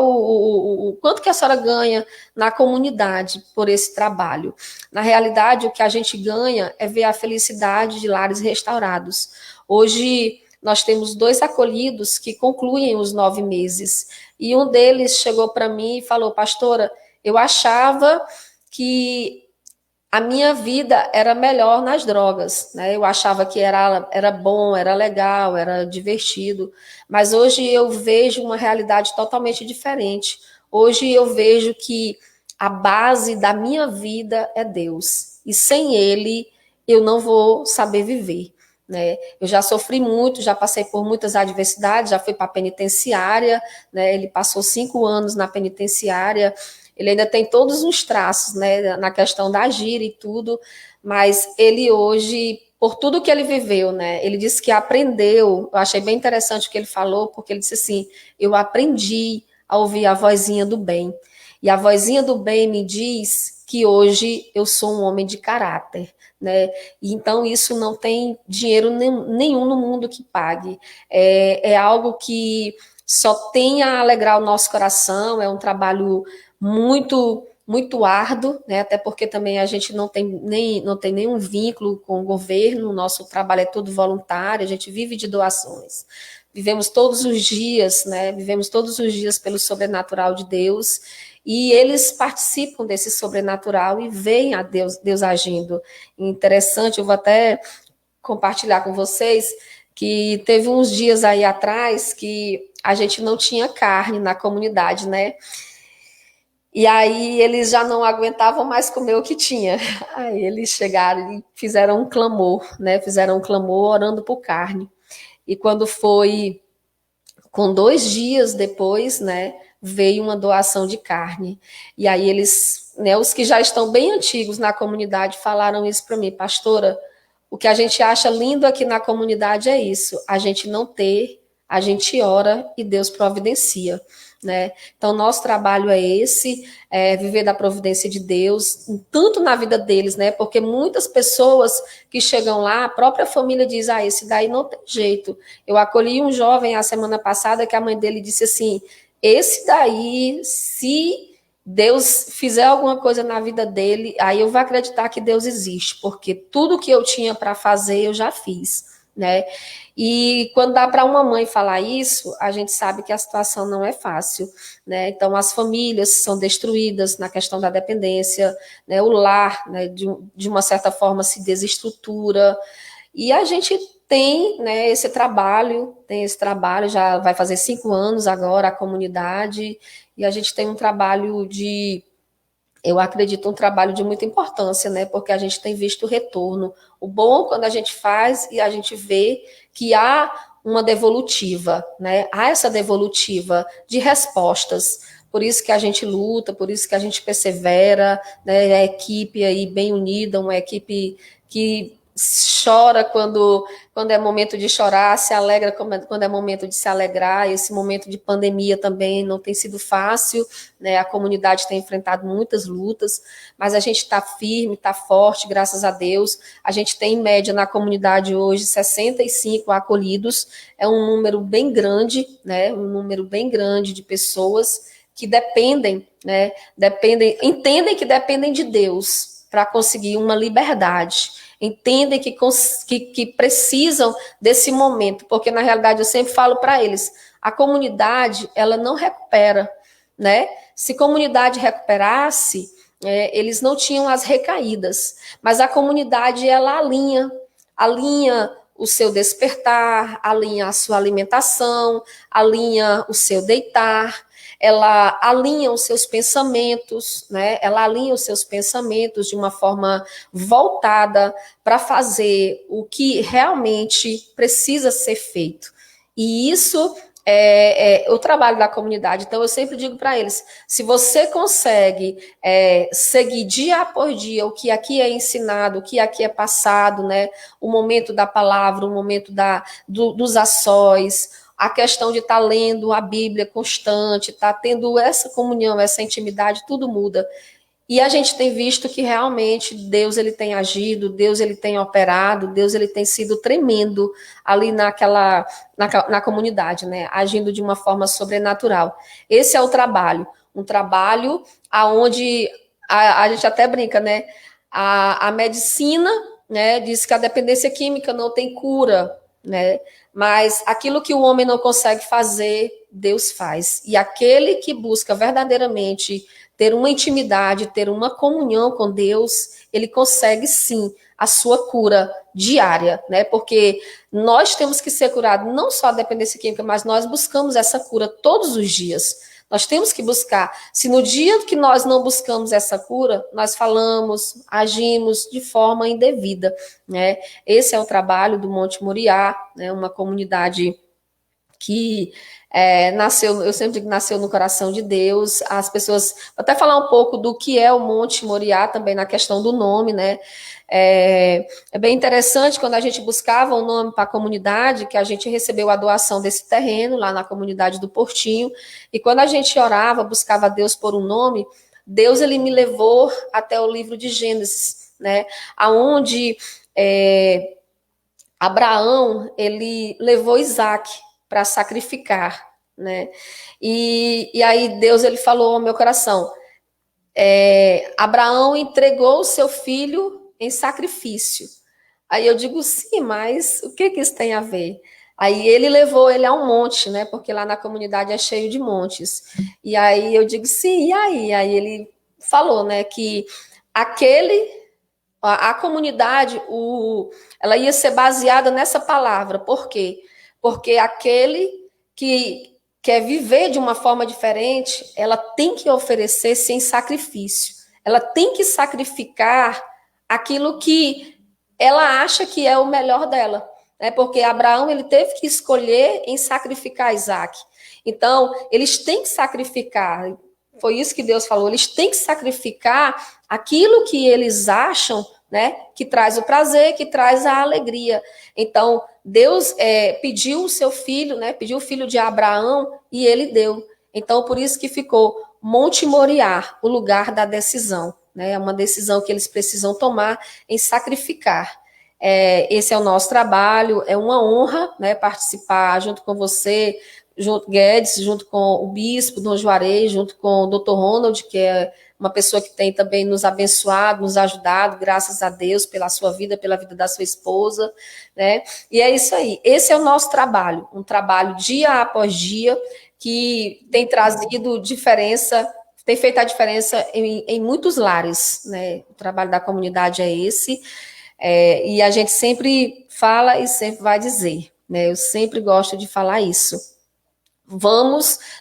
quanto que a senhora ganha na comunidade por esse trabalho? Na realidade, o que a gente ganha é ver a felicidade de lares restaurados. Hoje, nós temos 2 acolhidos que concluem os 9 meses. E um deles chegou para mim e falou, pastora, eu achava que a minha vida era melhor nas drogas, né? Eu achava que era bom, era legal, era divertido. Mas hoje eu vejo uma realidade totalmente diferente. Hoje eu vejo que a base da minha vida é Deus. E sem Ele, eu não vou saber viver. né? Eu já sofri muito, já passei por muitas adversidades, já fui para a penitenciária, né? Ele passou 5 anos na penitenciária, ele ainda tem todos os traços, né, na questão da gíria e tudo, mas ele hoje, por tudo que ele viveu, né, ele disse que aprendeu, eu achei bem interessante o que ele falou, porque ele disse assim, eu aprendi a ouvir a vozinha do bem, e a vozinha do bem me diz que hoje eu sou um homem de caráter, né, e então isso não tem dinheiro nenhum no mundo que pague, é algo que só tem a alegrar o nosso coração, é um trabalho muito árduo, né? Até porque também a gente não tem nenhum vínculo com o governo, o nosso trabalho é todo voluntário, a gente vive de doações. Vivemos todos os dias, né? Vivemos todos os dias pelo sobrenatural de Deus, e eles participam desse sobrenatural e veem a Deus agindo. Interessante, eu vou até compartilhar com vocês que teve uns dias aí atrás que a gente não tinha carne na comunidade, né? E aí eles já não aguentavam mais comer o que tinha. Aí eles chegaram e fizeram um clamor, né? Fizeram um clamor orando por carne. E quando foi com 2 dias depois, né? Veio uma doação de carne. E aí eles, né? Os que já estão bem antigos na comunidade falaram isso para mim, pastora. O que a gente acha lindo aqui na comunidade é isso. A gente não ter, a gente ora e Deus providencia. Né? Então, nosso trabalho é esse, viver da providência de Deus, tanto na vida deles, né? Porque muitas pessoas que chegam lá, a própria família diz, esse daí não tem jeito. Eu acolhi um jovem a semana passada que a mãe dele disse assim, esse daí, se Deus fizer alguma coisa na vida dele, aí eu vou acreditar que Deus existe, porque tudo que eu tinha para fazer, eu já fiz, né? E quando dá para uma mãe falar isso, a gente sabe que a situação não é fácil, né? Então, as famílias são destruídas na questão da dependência, né? O lar, né, de uma certa forma, se desestrutura, e a gente tem, né, esse trabalho, já vai fazer 5 anos agora, a comunidade, e a gente tem um trabalho eu acredito, um trabalho de muita importância, né? Porque a gente tem visto o retorno. O bom quando a gente faz e a gente vê que há uma devolutiva, né? Há essa devolutiva de respostas. Por isso que a gente luta, por isso que a gente persevera, né? A equipe aí bem unida, uma equipe que chora quando é momento de chorar, se alegra quando é momento de se alegrar. Esse momento de pandemia também não tem sido fácil, né? A comunidade tem enfrentado muitas lutas, mas a gente está firme, está forte, graças a Deus. A gente tem, em média, na comunidade hoje, 65 acolhidos, é um número bem grande, né? Um número bem grande de pessoas que dependem, né? Entendem que dependem de Deus para conseguir uma liberdade. Entendem que precisam desse momento, porque na realidade eu sempre falo para eles, a comunidade ela não recupera, né? Se a comunidade recuperasse, eles não tinham as recaídas, mas a comunidade ela alinha o seu despertar, alinha a sua alimentação, alinha o seu deitar, ela alinha os seus pensamentos, né? Ela alinha os seus pensamentos de uma forma voltada para fazer o que realmente precisa ser feito. E isso é o trabalho da comunidade. Então, eu sempre digo para eles, se você consegue seguir dia após dia o que aqui é ensinado, o que aqui é passado, né? O momento da palavra, o momento dos açóis, a questão de estar lendo a Bíblia constante, estar tendo essa comunhão, essa intimidade, tudo muda. E a gente tem visto que realmente Deus ele tem agido, Deus ele tem operado, Deus ele tem sido tremendo ali na comunidade, né? Agindo de uma forma sobrenatural. Esse é o trabalho, um trabalho aonde a gente até brinca, né? A medicina, né, diz que a dependência química não tem cura, né? Mas aquilo que o homem não consegue fazer, Deus faz. E aquele que busca verdadeiramente ter uma intimidade, ter uma comunhão com Deus, ele consegue sim a sua cura diária, né? Porque nós temos que ser curados não só da dependência química, mas nós buscamos essa cura todos os dias. Nós temos que buscar. Se no dia que nós não buscamos essa cura, nós falamos, agimos de forma indevida, né? Esse é o trabalho do Monte Moriá, né? Uma comunidade que nasceu, eu sempre digo, nasceu no coração de Deus. As pessoas, vou até falar um pouco do que é o Monte Moriá também na questão do nome, né? É bem interessante quando a gente buscava um nome para a comunidade, que a gente recebeu a doação desse terreno lá na comunidade do Portinho, e quando a gente orava, buscava a Deus por um nome, Deus ele me levou até o livro de Gênesis, né? Aonde Abraão ele levou Isaac para sacrificar, né? E aí Deus ele falou ao meu coração, Abraão entregou o seu filho em sacrifício. Aí eu digo, sim, mas o que isso tem a ver? Aí ele levou ele a um monte, né? Porque lá na comunidade é cheio de montes. E aí eu digo, sim, e aí? Aí ele falou, né, que a comunidade, ela ia ser baseada nessa palavra. Por quê? Porque aquele que quer viver de uma forma diferente, ela tem que oferecer sem sacrifício. Ela tem que sacrificar aquilo que ela acha que é o melhor dela. Né? Porque Abraão ele teve que escolher em sacrificar Isaac. Então, eles têm que sacrificar. Foi isso que Deus falou. Eles têm que sacrificar aquilo que eles acham, né, que traz o prazer, que traz a alegria. Então, Deus pediu o seu filho, né, pediu o filho de Abraão e ele deu. Então, por isso que ficou Monte Moriá, o lugar da decisão. Né, é uma decisão que eles precisam tomar em sacrificar. Esse é o nosso trabalho, é uma honra, né, participar junto com você, junto Guedes, junto com o bispo Dom Juarez, junto com o Dr. Ronald, que é uma pessoa que tem também nos abençoado, nos ajudado, graças a Deus, pela sua vida, pela vida da sua esposa, né? E é isso aí. Esse é o nosso trabalho, um trabalho dia após dia, que tem trazido diferença, tem feito a diferença em muitos lares, né? O trabalho da comunidade é esse, e a gente sempre fala e sempre vai dizer, né? Eu sempre gosto de falar isso.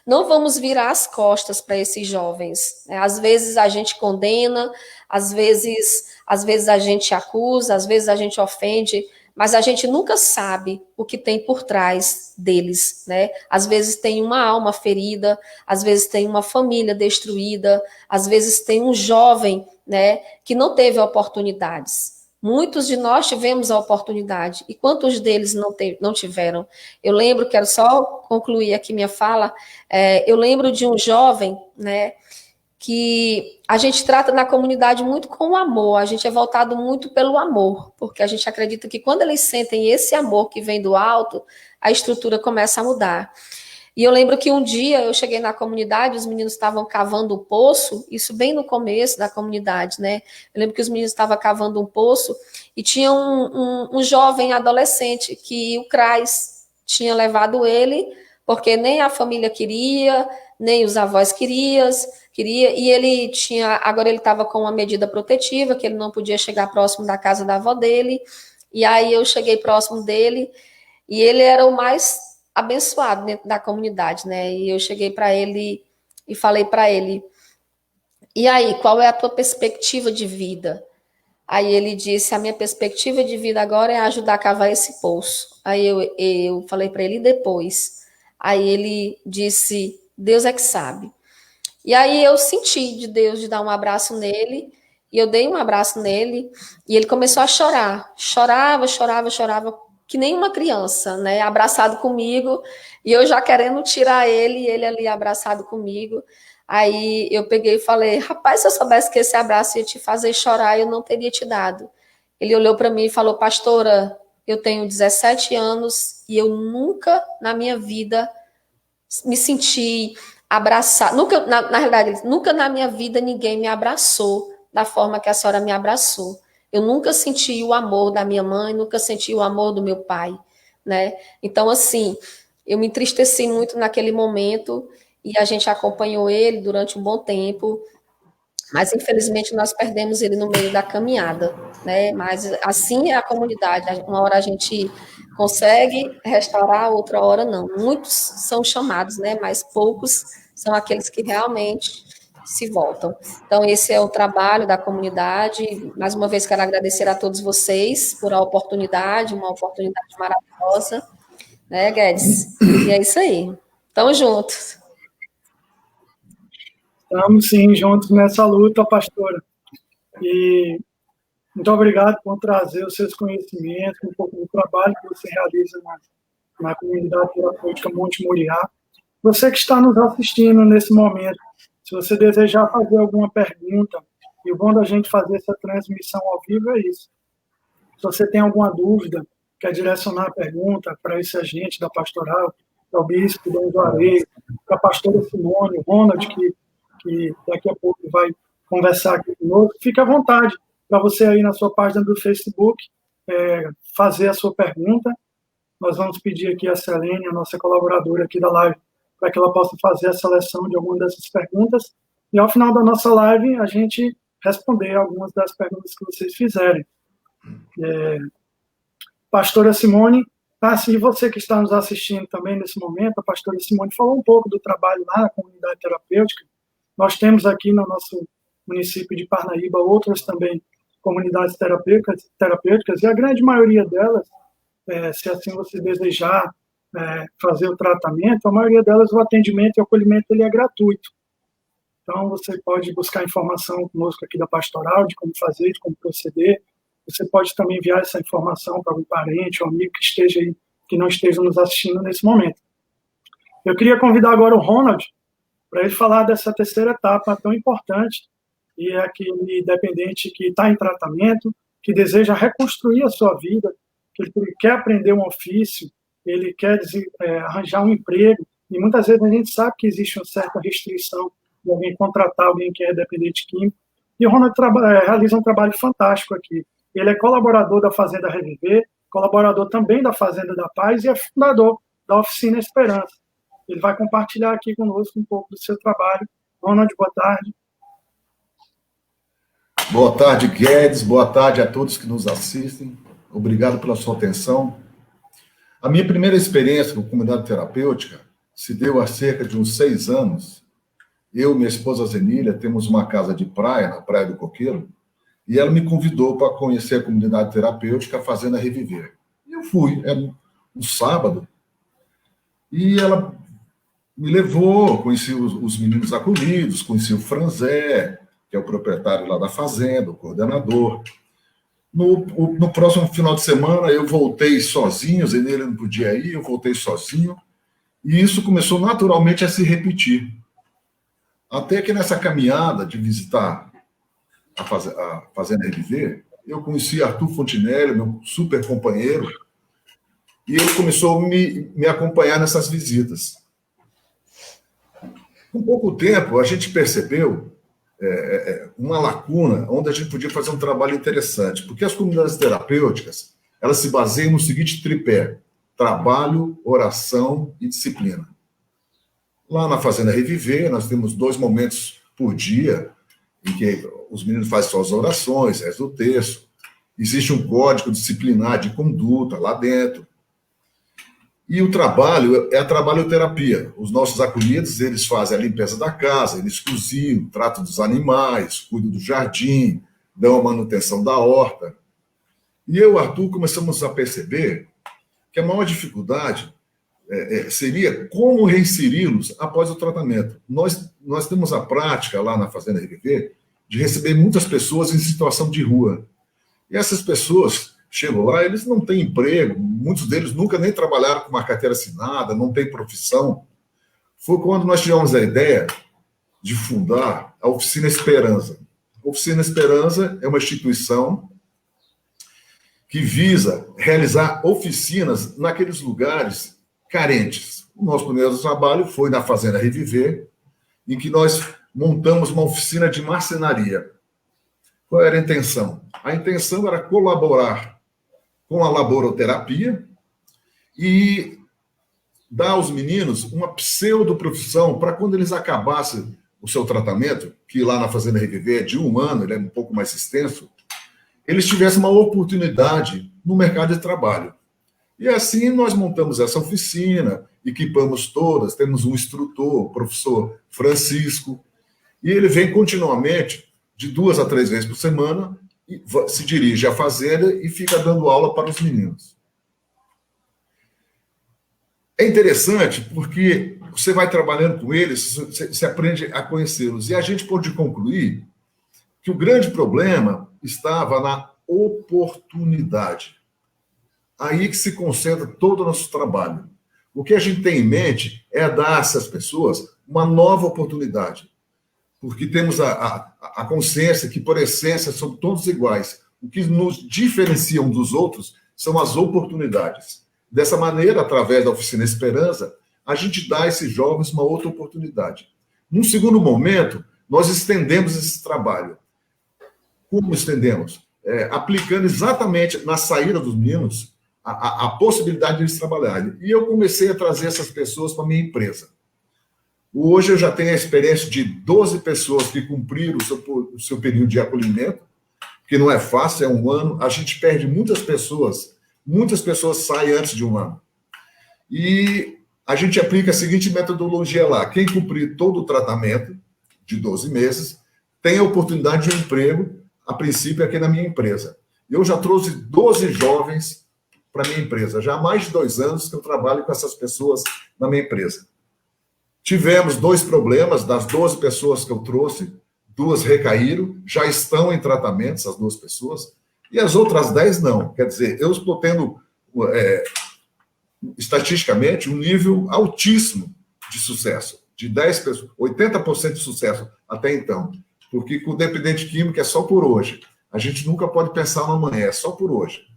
Não vamos virar as costas para esses jovens. Né? Às vezes a gente condena, às vezes a gente acusa, às vezes a gente ofende, mas a gente nunca sabe o que tem por trás deles. Né? Às vezes tem uma alma ferida, às vezes tem uma família destruída, às vezes tem um jovem, né, que não teve oportunidades. Muitos de nós tivemos a oportunidade, e quantos deles não tiveram? Eu lembro, quero só concluir aqui minha fala, eu lembro de um jovem, né, que a gente trata na comunidade muito com o amor, a gente é voltado muito pelo amor, porque a gente acredita que quando eles sentem esse amor que vem do alto, a estrutura começa a mudar. E eu lembro que um dia eu cheguei na comunidade, os meninos estavam cavando um poço, isso bem no começo da comunidade, né? Eu lembro que os meninos estavam cavando um poço e tinha um jovem adolescente que o CRAS tinha levado ele, porque nem a família queria, nem os avós queria, e ele agora ele estava com uma medida protetiva, que ele não podia chegar próximo da casa da avó dele, e aí eu cheguei próximo dele, e ele era o mais abençoado dentro da comunidade, né? E eu cheguei para ele e falei para ele, e aí, qual é a tua perspectiva de vida? Aí ele disse, a minha perspectiva de vida agora é ajudar a cavar esse poço. Aí eu falei para ele, e depois? Aí ele disse, Deus é que sabe. E aí eu senti de Deus de dar um abraço nele, e eu dei um abraço nele, e ele começou a chorar. Chorava, que nem uma criança, né, abraçado comigo, e eu já querendo tirar ele, e ele ali abraçado comigo. Aí eu peguei e falei, rapaz, se eu soubesse que esse abraço ia te fazer chorar, eu não teria te dado. Ele olhou para mim e falou, pastora, eu tenho 17 anos, e eu nunca na minha vida me senti abraçado, na realidade, nunca na minha vida ninguém me abraçou da forma que a senhora me abraçou. Eu nunca senti o amor da minha mãe, nunca senti o amor do meu pai, né? Então, assim, eu me entristeci muito naquele momento e a gente acompanhou ele durante um bom tempo, mas infelizmente nós perdemos ele no meio da caminhada, né? Mas assim é a comunidade, uma hora a gente consegue restaurar, outra hora não. Muitos são chamados, né? Mas poucos são aqueles que realmente se voltam. Então, esse é o trabalho da comunidade. Mais uma vez, quero agradecer a todos vocês por a oportunidade, uma oportunidade maravilhosa, né, Guedes? E é isso aí. Tamo juntos. Estamos, sim, juntos nessa luta, pastora. E muito obrigado por trazer os seus conhecimentos, um pouco do trabalho que você realiza na comunidade terapêutica Monte Moriá. Você que está nos assistindo nesse momento, se você desejar fazer alguma pergunta, e o bom da gente fazer essa transmissão ao vivo é isso. Se você tem alguma dúvida, quer direcionar a pergunta para esse agente da pastoral, para o bispo Dom Juarez, para a pastora Simone, o Ronald, que daqui a pouco vai conversar aqui conosco, fique à vontade para você aí na sua página do Facebook fazer a sua pergunta. Nós vamos pedir aqui a Selene, a nossa colaboradora aqui da live, para que ela possa fazer a seleção de algumas dessas perguntas. E ao final da nossa live, a gente responder algumas das perguntas que vocês fizerem. Pastora Simone, e você que está nos assistindo também nesse momento, a pastora Simone falou um pouco do trabalho lá na comunidade terapêutica. Nós temos aqui no nosso município de Parnaíba outras também comunidades terapêuticas, e a grande maioria delas, se assim você desejar fazer o tratamento, a maioria delas, o atendimento e o acolhimento ele é gratuito. Então, você pode buscar informação conosco aqui da pastoral, de como fazer, de como proceder. Você pode também enviar essa informação para algum parente ou amigo que não esteja nos assistindo nesse momento. Eu queria convidar agora o Ronald para ele falar dessa terceira etapa tão importante, e é aquele dependente que está em tratamento, que deseja reconstruir a sua vida, que ele quer aprender um ofício, ele quer arranjar um emprego, e muitas vezes a gente sabe que existe uma certa restrição de alguém contratar alguém que é dependente químico, e o Ronald realiza um trabalho fantástico aqui. Ele é colaborador da Fazenda Reviver, colaborador também da Fazenda da Paz e é fundador da Oficina Esperança. Ele vai compartilhar aqui conosco um pouco do seu trabalho. Ronald, boa tarde. Boa tarde, Guedes. Boa tarde a todos que nos assistem. Obrigado pela sua atenção. A minha primeira experiência com comunidade terapêutica se deu há cerca de uns 6 anos. Eu e minha esposa Zenília temos uma casa de praia, na Praia do Coqueiro, e ela me convidou para conhecer a comunidade terapêutica Fazenda Reviver. E eu fui, era um sábado, e ela me levou, conheci os meninos acolhidos, conheci o Franzé, que é o proprietário lá da fazenda, o coordenador. No próximo final de semana, eu voltei sozinho, Zenília não podia ir, eu voltei sozinho, e isso começou naturalmente a se repetir. Até que nessa caminhada de visitar a Fazenda Reviver, eu conheci Arthur Fontinelli, meu super companheiro, e ele começou a me acompanhar nessas visitas. Com pouco tempo, a gente percebeu uma lacuna onde a gente podia fazer um trabalho interessante, porque as comunidades terapêuticas, elas se baseiam no seguinte tripé: trabalho, oração e disciplina. Lá na Fazenda Reviver, nós temos 2 momentos por dia em que os meninos fazem suas orações, rezam o texto. Existe um código disciplinar de conduta lá dentro. E o trabalho é a trabalhoterapia. Os nossos acolhidos, eles fazem a limpeza da casa, eles cozinham, tratam dos animais, cuidam do jardim, dão a manutenção da horta. E eu e o Arthur começamos a perceber que a maior dificuldade seria como reinseri-los após o tratamento. Nós temos a prática lá na Fazenda Reviver de receber muitas pessoas em situação de rua. E essas pessoas chegam lá, eles não têm emprego, muitos deles nunca nem trabalharam com uma carteira assinada, não têm profissão. Foi quando nós tivemos a ideia de fundar a Oficina Esperança. A Oficina Esperança é uma instituição que visa realizar oficinas naqueles lugares carentes. O nosso primeiro trabalho foi na Fazenda Reviver, em que nós montamos uma oficina de marcenaria. Qual era a intenção? A intenção era colaborar com a laboroterapia e dar aos meninos uma pseudo-profissão para quando eles acabassem o seu tratamento, que lá na Fazenda Reviver é de 1 ano, ele é um pouco mais extenso, eles tivessem uma oportunidade no mercado de trabalho. E assim nós montamos essa oficina, equipamos todas, temos um instrutor, o professor Francisco, e ele vem continuamente, de 2 a 3 vezes por semana, e se dirige à fazenda e fica dando aula para os meninos. É interessante porque você vai trabalhando com eles, você aprende a conhecê-los. E a gente pode concluir que o grande problema estava na oportunidade. Aí que se concentra todo o nosso trabalho. O que a gente tem em mente é dar a essas pessoas uma nova oportunidade. Porque temos a consciência que, por essência, somos todos iguais. O que nos diferencia uns dos outros são as oportunidades. Dessa maneira, através da Oficina Esperança, a gente dá a esses jovens uma outra oportunidade. Num segundo momento, nós estendemos esse trabalho. Como estendemos? Aplicando exatamente na saída dos meninos a possibilidade de eles trabalharem. E eu comecei a trazer essas pessoas para a minha empresa. Hoje eu já tenho a experiência de 12 pessoas que cumpriram o seu período de acolhimento, que não é fácil, é 1 ano. A gente perde muitas pessoas saem antes de 1 ano. E a gente aplica a seguinte metodologia lá: quem cumprir todo o tratamento de 12 meses tem a oportunidade de um emprego, a princípio, aqui na minha empresa. Eu já trouxe 12 jovens para a minha empresa. Já há mais de 2 anos que eu trabalho com essas pessoas na minha empresa. Tivemos 2 problemas. Das 12 pessoas que eu trouxe, 2 recaíram, já estão em tratamento, essas 2 pessoas, e as outras 10 não. Quer dizer, eu estou tendo, estatisticamente, um nível altíssimo de sucesso, de 10 pessoas, 80% de sucesso até então, porque com o dependente químico é só por hoje. A gente nunca pode pensar no amanhã, é só por hoje.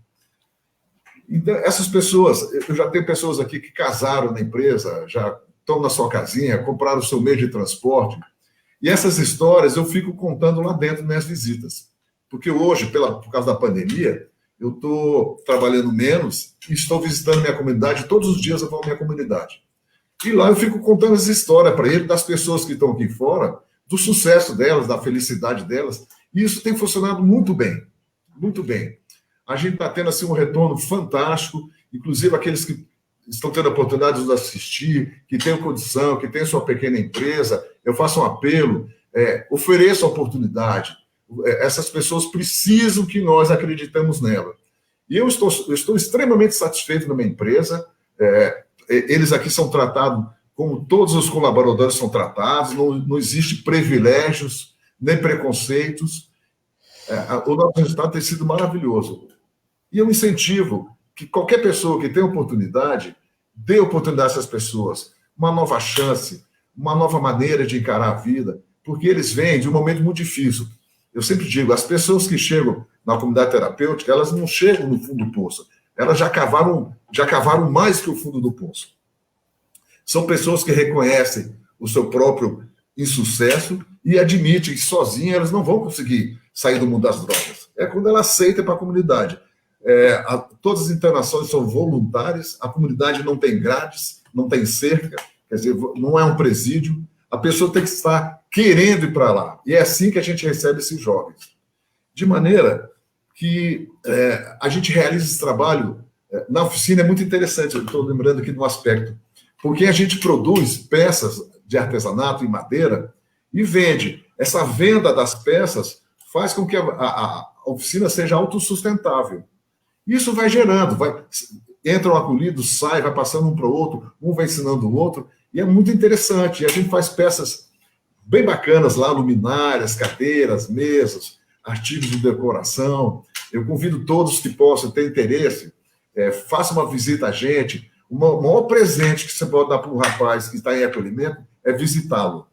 Então, essas pessoas, eu já tenho pessoas aqui que casaram na empresa, já estão na sua casinha, compraram o seu meio de transporte, e essas histórias eu fico contando lá dentro nas visitas. Porque hoje, por causa da pandemia, eu estou trabalhando menos e estou visitando minha comunidade. Todos os dias eu vou à minha comunidade. E lá eu fico contando essa história para ele, das pessoas que estão aqui fora, do sucesso delas, da felicidade delas. E isso tem funcionado muito bem. Muito bem. A gente está tendo assim, um retorno fantástico, inclusive aqueles que estão tendo a oportunidade de nos assistir, que têm condição, que têm sua pequena empresa. Eu faço um apelo, ofereço a oportunidade. Essas pessoas precisam que nós acreditemos nela. E eu estou extremamente satisfeito na minha empresa. Eles aqui são tratados como todos os colaboradores são tratados, não existe privilégios, nem preconceitos. O nosso resultado tem sido maravilhoso. E eu incentivo que qualquer pessoa que tenha oportunidade, dê oportunidade a essas pessoas, uma nova chance, uma nova maneira de encarar a vida, porque eles vêm de um momento muito difícil. Eu sempre digo, as pessoas que chegam na comunidade terapêutica, elas não chegam no fundo do poço, elas já cavaram mais que o fundo do poço. São pessoas que reconhecem o seu próprio insucesso e admitem que sozinhas elas não vão conseguir sair do mundo das drogas. É quando ela aceita para a comunidade. Todas as internações são voluntárias, a comunidade não tem grades, não tem cerca, quer dizer, não é um presídio. A pessoa tem que estar querendo ir para lá. E é assim que a gente recebe esses jovens. De maneira que a gente realiza esse trabalho na oficina. É muito interessante, eu estou lembrando aqui de um aspecto, porque a gente produz peças de artesanato em madeira e vende. Essa venda das peças faz com que a oficina seja autossustentável. Isso vai gerando, entra um acolhido, sai, vai passando um para o outro, um vai ensinando o outro, e é muito interessante. E a gente faz peças bem bacanas lá, luminárias, cadeiras, mesas, artigos de decoração. Eu convido todos que possam ter interesse, faça uma visita a gente. O maior presente que você pode dar para um rapaz que está em acolhimento é visitá-lo.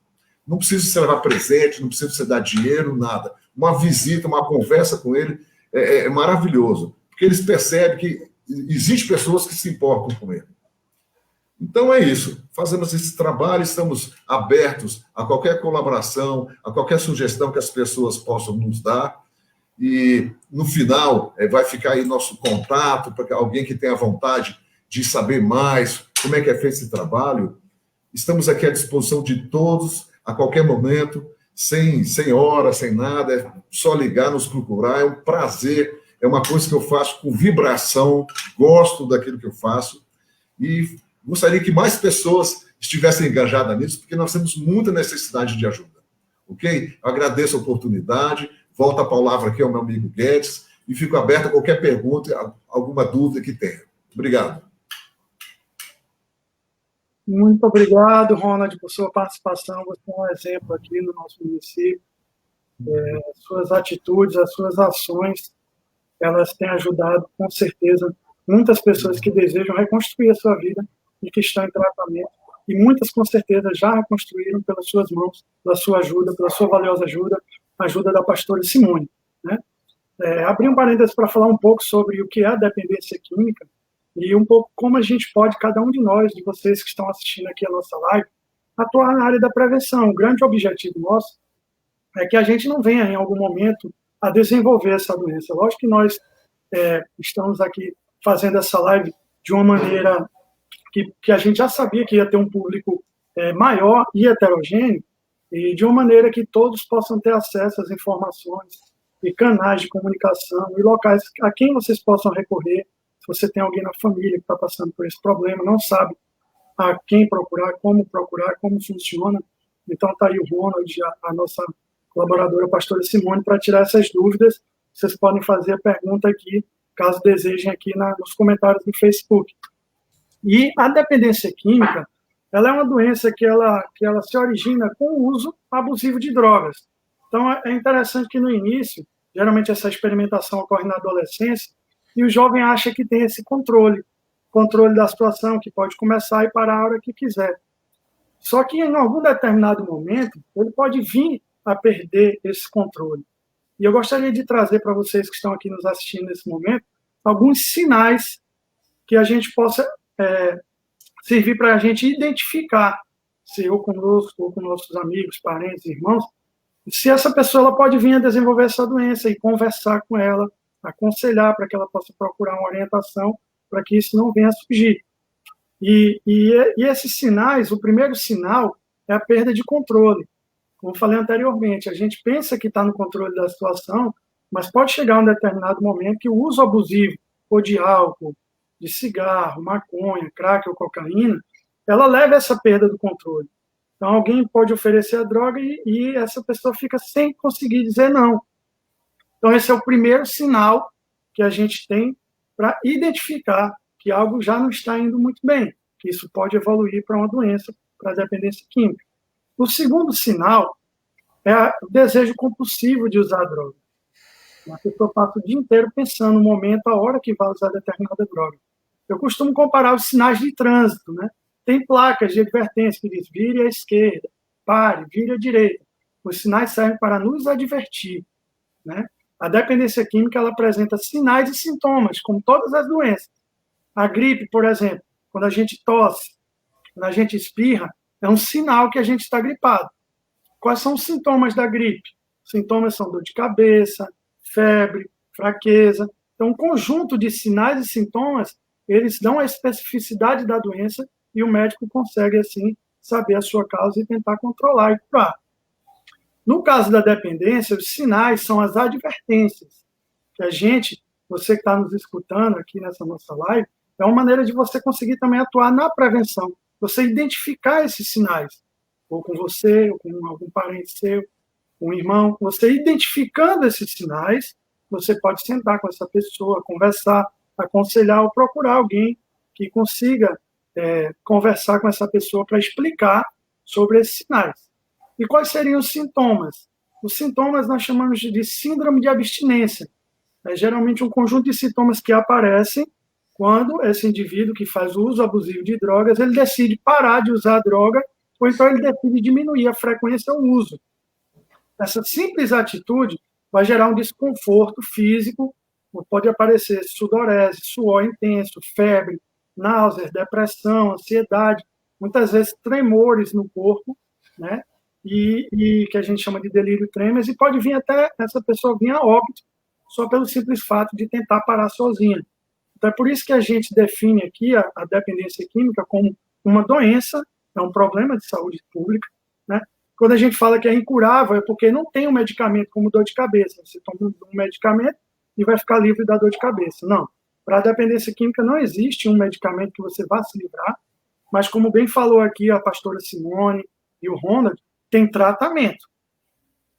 Não precisa você levar presente, não precisa você dar dinheiro, nada. Uma visita, uma conversa com ele é maravilhoso, porque eles percebem que existem pessoas que se importam com ele. Então é isso, fazemos esse trabalho, estamos abertos a qualquer colaboração, a qualquer sugestão que as pessoas possam nos dar, e no final vai ficar aí nosso contato, para alguém que tenha vontade de saber mais como é que é feito esse trabalho. Estamos aqui à disposição de todos, a qualquer momento, sem hora, sem nada, é só ligar, nos procurar, é um prazer é uma coisa que eu faço com vibração, gosto daquilo que eu faço e gostaria que mais pessoas estivessem engajadas nisso, porque nós temos muita necessidade de ajuda, ok? Eu agradeço a oportunidade, volto a palavra aqui ao meu amigo Guedes e fico aberto a qualquer pergunta, alguma dúvida que tenha. Obrigado. Muito obrigado, Ronald, por sua participação. Você é um exemplo aqui no nosso município. As suas atitudes, as suas ações, elas têm ajudado, com certeza, muitas pessoas que desejam reconstruir a sua vida e que estão em tratamento. E muitas, com certeza, já reconstruíram pelas suas mãos, pela sua ajuda, pela sua valiosa ajuda, a ajuda da pastora Simone, né? Abri um parênteses para falar um pouco sobre o que é a dependência química e um pouco como a gente pode, cada um de nós, de vocês que estão assistindo aqui a nossa live, atuar na área da prevenção. O grande objetivo nosso é que a gente não venha, em algum momento, a desenvolver essa doença. Lógico que nós estamos aqui fazendo essa live de uma maneira que a gente já sabia que ia ter um público maior e heterogêneo, e de uma maneira que todos possam ter acesso às informações e canais de comunicação e locais a quem vocês possam recorrer. Se você tem alguém na família que está passando por esse problema, não sabe a quem procurar, como funciona, então está aí o Ronald, a nossa colaboradora, a pastora Simone, para tirar essas dúvidas. Vocês podem fazer a pergunta aqui, caso desejem, aqui nos comentários do Facebook. E a dependência química, ela é uma doença que ela se origina com o uso abusivo de drogas. Então, é interessante que no início, geralmente essa experimentação ocorre na adolescência, e o jovem acha que tem esse controle da situação, que pode começar e parar a hora que quiser. Só que em algum determinado momento, ele pode vir a perder esse controle. E eu gostaria de trazer para vocês que estão aqui nos assistindo nesse momento, alguns sinais que a gente possa servir para a gente identificar, se eu conosco, ou com nossos amigos, parentes, irmãos, se essa pessoa ela pode vir a desenvolver essa doença e conversar com ela, aconselhar para que ela possa procurar uma orientação para que isso não venha a surgir. E esses sinais, o primeiro sinal é a perda de controle. Como eu falei anteriormente, a gente pensa que está no controle da situação, mas pode chegar um determinado momento que o uso abusivo, ou de álcool, de cigarro, maconha, crack ou cocaína, ela leva a essa perda do controle. Então, alguém pode oferecer a droga e essa pessoa fica sem conseguir dizer não. Então, esse é o primeiro sinal que a gente tem para identificar que algo já não está indo muito bem, que isso pode evoluir para uma doença, para a dependência química. O segundo sinal é o desejo compulsivo de usar a droga. A pessoa passa o dia inteiro pensando no momento, a hora que vai usar determinada droga. Eu costumo comparar os sinais de trânsito, né? Tem placas de advertência que diz vire à esquerda, pare, vire à direita. Os sinais servem para nos advertir, né? A dependência química ela apresenta sinais e sintomas, como todas as doenças. A gripe, por exemplo, quando a gente tosse, quando a gente espirra, é um sinal que a gente está gripado. Quais são os sintomas da gripe? Os sintomas são dor de cabeça, febre, fraqueza. Então, um conjunto de sinais e sintomas, eles dão a especificidade da doença e o médico consegue, assim, saber a sua causa e tentar controlar e curar. No caso da dependência, os sinais são as advertências. Que a gente, você que está nos escutando aqui nessa nossa live, é uma maneira de você conseguir também atuar na prevenção. Você identificar esses sinais, ou com você, ou com algum parente seu, um irmão. Você identificando esses sinais, você pode sentar com essa pessoa, conversar, aconselhar ou procurar alguém que consiga conversar com essa pessoa para explicar sobre esses sinais. E quais seriam os sintomas? Os sintomas nós chamamos de síndrome de abstinência. É geralmente um conjunto de sintomas que aparecem quando esse indivíduo que faz o uso abusivo de drogas, ele decide parar de usar a droga, ou então ele decide diminuir a frequência do uso. Essa simples atitude vai gerar um desconforto físico, pode aparecer sudorese, suor intenso, febre, náuseas, depressão, ansiedade, muitas vezes tremores no corpo, né? E que a gente chama de delírio tremens, e pode vir até essa pessoa vir a óbito só pelo simples fato de tentar parar sozinha. Então, é por isso que a gente define aqui a dependência química como uma doença, é um problema de saúde pública, né? Quando a gente fala que é incurável, é porque não tem um medicamento como dor de cabeça. Você toma um medicamento e vai ficar livre da dor de cabeça. Não. Para a dependência química não existe um medicamento que você vá se livrar, mas como bem falou aqui a pastora Simone e o Ronald, tem tratamento.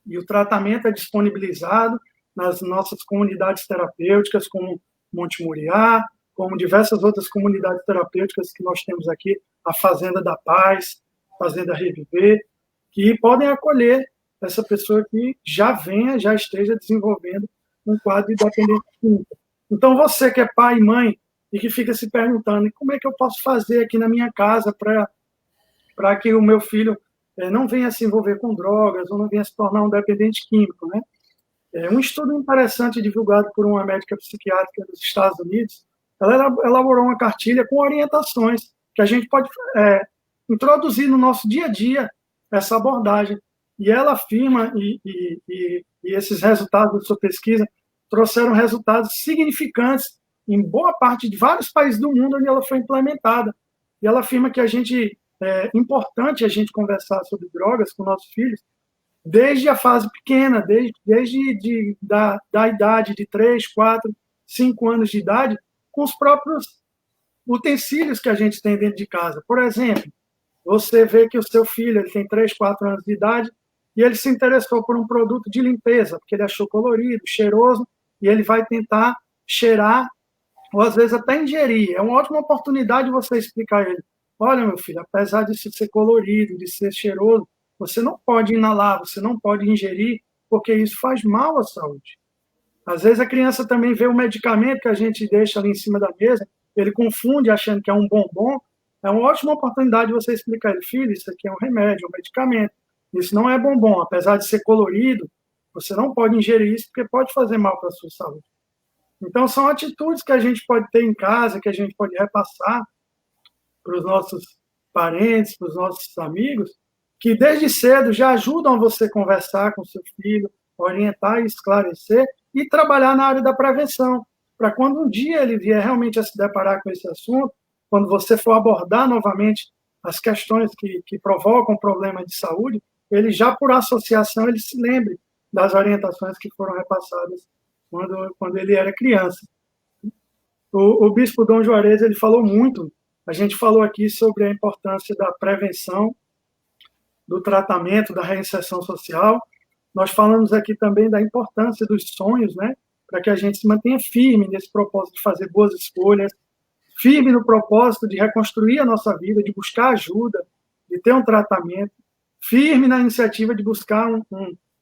E o tratamento é disponibilizado nas nossas comunidades terapêuticas, como Monte Moriá, como diversas outras comunidades terapêuticas que nós temos aqui, a Fazenda da Paz, Fazenda Reviver, que podem acolher essa pessoa que já esteja desenvolvendo um quadro de dependência química. Então, você que é pai e mãe e que fica se perguntando como é que eu posso fazer aqui na minha casa para que o meu filho não venha se envolver com drogas ou não venha se tornar um dependente químico, né? Um estudo interessante divulgado por uma médica psiquiátrica dos Estados Unidos, ela elaborou uma cartilha com orientações que a gente pode introduzir no nosso dia a dia essa abordagem. E ela afirma, e esses resultados da sua pesquisa trouxeram resultados significantes em boa parte de vários países do mundo onde ela foi implementada. E ela afirma que é importante a gente conversar sobre drogas com nossos filhos desde a fase pequena, desde da idade de 3, 4, 5 anos de idade, com os próprios utensílios que a gente tem dentro de casa. Por exemplo, você vê que o seu filho ele tem 3, 4 anos de idade e ele se interessou por um produto de limpeza, porque ele achou colorido, cheiroso, e ele vai tentar cheirar, ou às vezes até ingerir. É uma ótima oportunidade de você explicar a ele: olha, meu filho, apesar de ser colorido, de ser cheiroso, você não pode inalar, você não pode ingerir, porque isso faz mal à saúde. Às vezes a criança também vê o medicamento que a gente deixa ali em cima da mesa, ele confunde achando que é um bombom. É uma ótima oportunidade de você explicar a ele: filho, isso aqui é um remédio, é um medicamento. Isso não é bombom, apesar de ser colorido, você não pode ingerir isso porque pode fazer mal para a sua saúde. Então, são atitudes que a gente pode ter em casa, que a gente pode repassar para os nossos parentes, para os nossos amigos, que desde cedo já ajudam você a conversar com seu filho, orientar e esclarecer e trabalhar na área da prevenção, para quando um dia ele vier realmente a se deparar com esse assunto, quando você for abordar novamente as questões que provocam problemas de saúde, ele já por associação ele se lembre das orientações que foram repassadas quando ele era criança. O bispo Dom Juarez ele falou muito, a gente falou aqui sobre a importância da prevenção, do tratamento, da reinserção social. Nós falamos aqui também da importância dos sonhos, né, para que a gente se mantenha firme nesse propósito de fazer boas escolhas, firme no propósito de reconstruir a nossa vida, de buscar ajuda, de ter um tratamento, firme na iniciativa de buscar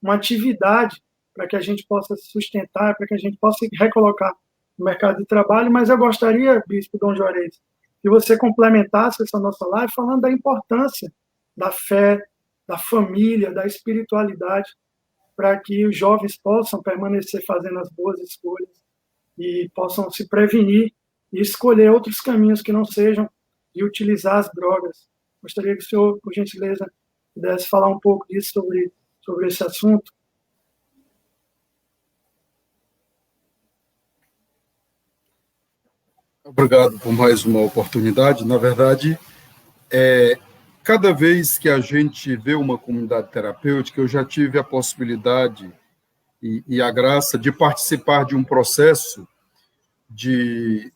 uma atividade para que a gente possa se sustentar, para que a gente possa se recolocar no mercado de trabalho. Mas eu gostaria, bispo Dom Juarez, que você complementasse essa nossa live falando da importância da fé, da família, da espiritualidade, para que os jovens possam permanecer fazendo as boas escolhas e possam se prevenir e escolher outros caminhos que não sejam de utilizar as drogas. Gostaria que o senhor, por gentileza, pudesse falar um pouco disso sobre esse assunto. Obrigado por mais uma oportunidade. Na verdade, cada vez que a gente vê uma comunidade terapêutica, eu já tive a possibilidade e a graça de participar de um processo de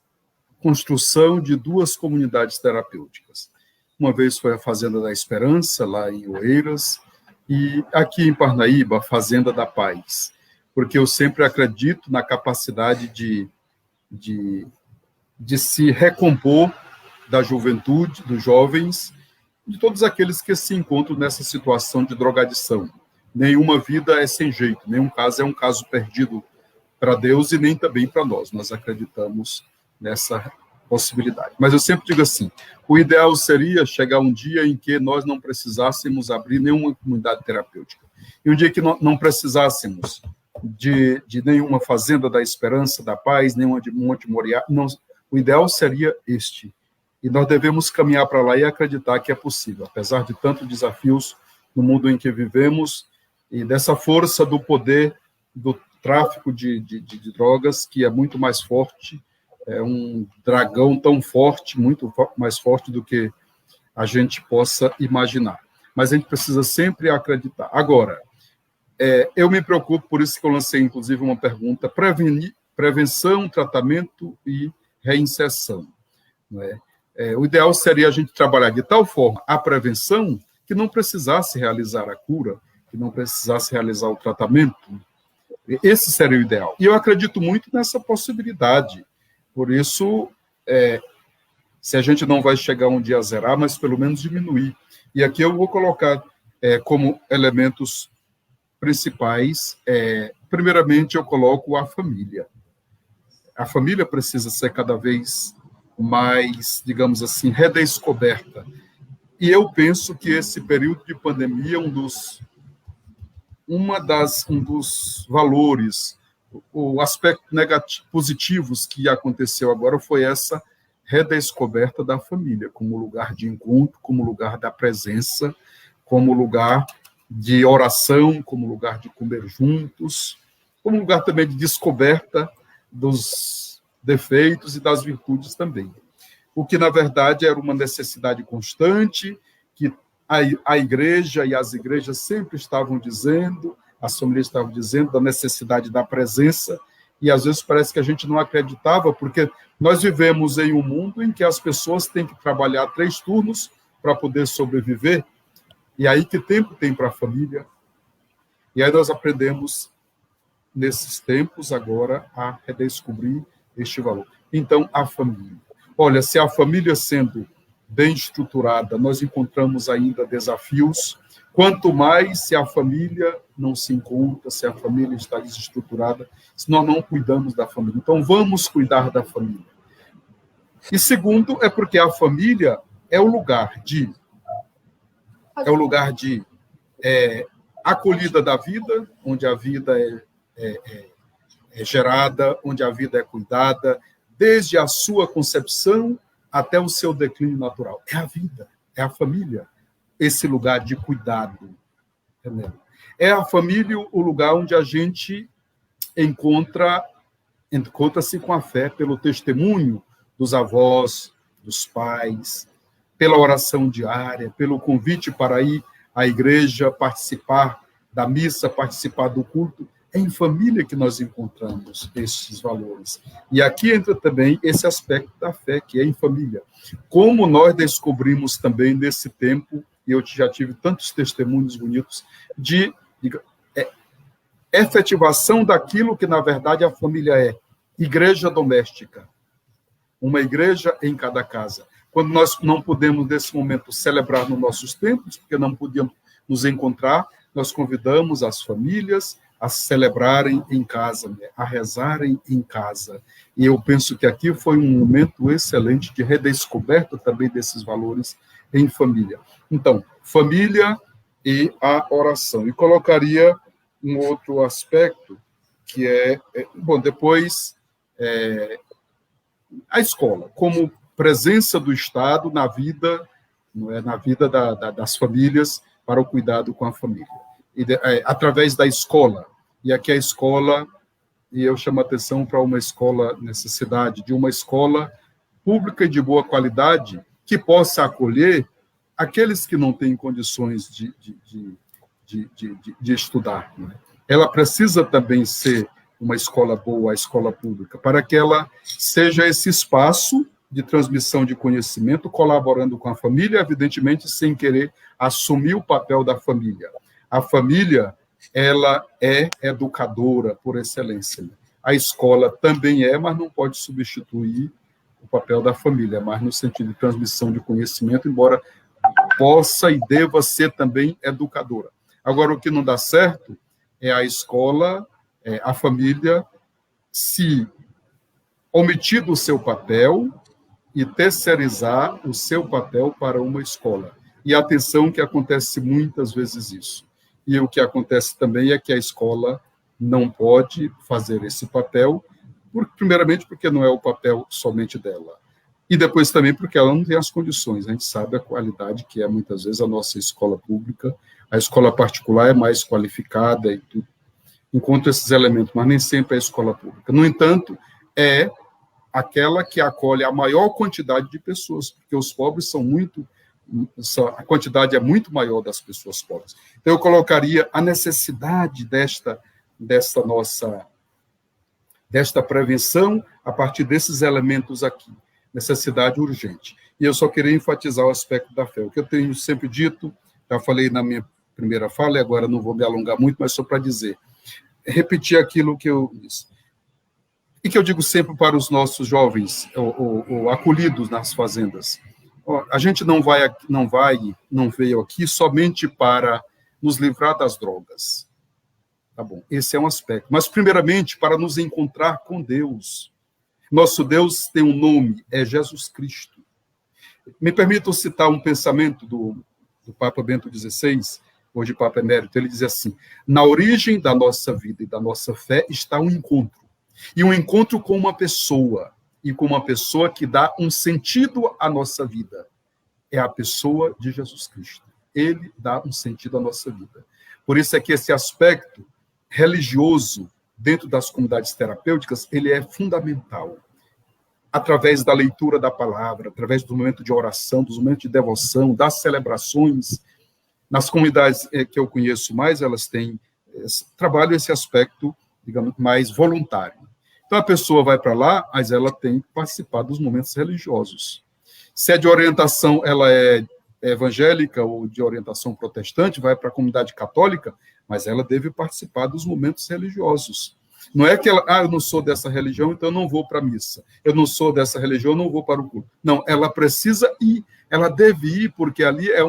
construção de 2 comunidades terapêuticas. Uma vez foi a Fazenda da Esperança, lá em Oeiras, e aqui em Parnaíba, a Fazenda da Paz, porque eu sempre acredito na capacidade de se recompor da juventude, dos jovens, de todos aqueles que se encontram nessa situação de drogadição. Nenhuma vida é sem jeito, nenhum caso é um caso perdido para Deus e nem também para nós. Nós acreditamos nessa possibilidade. Mas eu sempre digo assim, o ideal seria chegar um dia em que nós não precisássemos abrir nenhuma comunidade terapêutica. E um dia que não precisássemos de nenhuma Fazenda da Esperança, da Paz, nenhuma de Monte Moriá. Não, o ideal seria este. E nós devemos caminhar para lá e acreditar que é possível, apesar de tantos desafios no mundo em que vivemos e dessa força do poder do tráfico de drogas, que é muito mais forte, é um dragão tão forte, muito mais forte do que a gente possa imaginar. Mas a gente precisa sempre acreditar. Agora, eu me preocupo, por isso que eu lancei, inclusive, uma pergunta: prevenção, tratamento e reinserção. Não é? O ideal seria a gente trabalhar de tal forma a prevenção que não precisasse realizar a cura, que não precisasse realizar o tratamento. Esse seria o ideal. E eu acredito muito nessa possibilidade. Por isso, se a gente não vai chegar um dia a zerar, mas pelo menos diminuir. E aqui eu vou colocar como elementos principais, primeiramente eu coloco a família. A família precisa ser cada vez mais, digamos assim, redescoberta. E eu penso que esse período de pandemia, um dos valores, o aspecto negativo, positivos que aconteceu agora foi essa redescoberta da família, como lugar de encontro, como lugar da presença, como lugar de oração, como lugar de comer juntos, como lugar também de descoberta dos defeitos e das virtudes também. O que, na verdade, era uma necessidade constante, que a igreja e as igrejas sempre estavam dizendo, as famílias estavam dizendo da necessidade da presença, e às vezes parece que a gente não acreditava, porque nós vivemos em um mundo em que as pessoas têm que trabalhar 3 turnos para poder sobreviver, e aí que tempo tem para a família? E aí nós aprendemos, nesses tempos agora, a redescobrir este valor. Então, a família. Olha, se a família sendo bem estruturada, nós encontramos ainda desafios, quanto mais se a família não se encontra, se a família está desestruturada, se nós não cuidamos da família. Então, vamos cuidar da família. E segundo, é porque a família é o lugar de acolhida da vida, onde a vida é gerada, onde a vida é cuidada, desde a sua concepção até o seu declínio natural. É a vida, é a família, esse lugar de cuidado. Entendeu? É a família o lugar onde a gente encontra-se com a fé, pelo testemunho dos avós, dos pais, pela oração diária, pelo convite para ir à igreja, participar da missa, participar do culto. É em família que nós encontramos esses valores. E aqui entra também esse aspecto da fé, que é em família. Como nós descobrimos também nesse tempo, e eu já tive tantos testemunhos bonitos, de efetivação daquilo que, na verdade, a família é. Igreja doméstica. Uma igreja em cada casa. Quando nós não podemos, nesse momento, celebrar nos nossos templos, porque não podíamos nos encontrar, nós convidamos as famílias a celebrarem em casa, a rezarem em casa. E eu penso que aqui foi um momento excelente de redescoberta também desses valores em família. Então, família e a oração. E colocaria um outro aspecto, que depois, a escola, como presença do Estado na vida, na vida das famílias, para o cuidado com a família. Através da escola. E aqui a escola, e eu chamo a atenção para uma escola, necessidade de uma escola pública e de boa qualidade, que possa acolher aqueles que não têm condições de estudar. Né? Ela precisa também ser uma escola boa, a escola pública, para que ela seja esse espaço de transmissão de conhecimento, colaborando com a família, evidentemente, sem querer assumir o papel da família. A família, ela é educadora por excelência. A escola também mas não pode substituir o papel da família, mas no sentido de transmissão de conhecimento, embora possa e deva ser também educadora. Agora, o que não dá certo é a escola, a família, se omitir do seu papel e terceirizar o seu papel para uma escola. E atenção que acontece muitas vezes isso. E o que acontece também é que a escola não pode fazer esse papel, primeiramente porque não é o papel somente dela. E depois também porque ela não tem as condições. A gente sabe a qualidade que é, muitas vezes, a nossa escola pública. A escola particular é mais qualificada e tudo. Encontra esses elementos, mas nem sempre é a escola pública. No entanto, é aquela que acolhe a maior quantidade de pessoas, porque os pobres a quantidade é muito maior das pessoas pobres. Então, eu colocaria a necessidade dessa nossa desta prevenção a partir desses elementos aqui. Necessidade urgente. E eu só queria enfatizar o aspecto da fé. O que eu tenho sempre dito, já falei na minha primeira fala, e agora não vou me alongar muito, mas só para dizer, repetir aquilo que eu disse. E que eu digo sempre para os nossos jovens, ou acolhidos nas fazendas. A gente não veio aqui somente para nos livrar das drogas. Tá bom, esse é um aspecto. Mas, primeiramente, para nos encontrar com Deus. Nosso Deus tem um nome, é Jesus Cristo. Me permitam citar um pensamento do Papa Bento XVI, hoje Papa Emérito. Ele diz assim: na origem da nossa vida e da nossa fé está um encontro. E um encontro com uma pessoa, e com uma pessoa que dá um sentido à nossa vida. É a pessoa de Jesus Cristo. Ele dá um sentido à nossa vida. Por isso é que esse aspecto religioso, dentro das comunidades terapêuticas, ele é fundamental. Através da leitura da palavra, através do momento de oração, dos momentos de devoção, das celebrações. Nas comunidades que eu conheço mais, elas têm trabalham esse aspecto, digamos, mais voluntário. Então, a pessoa vai para lá, mas ela tem que participar dos momentos religiosos. Se é de orientação, ela é evangélica ou de orientação protestante, vai para a comunidade católica, mas ela deve participar dos momentos religiosos. Não é que ela, eu não sou dessa religião, então eu não vou para a missa. Eu não sou dessa religião, eu não vou para o culto. Não, ela precisa ir, ela deve ir, porque ali é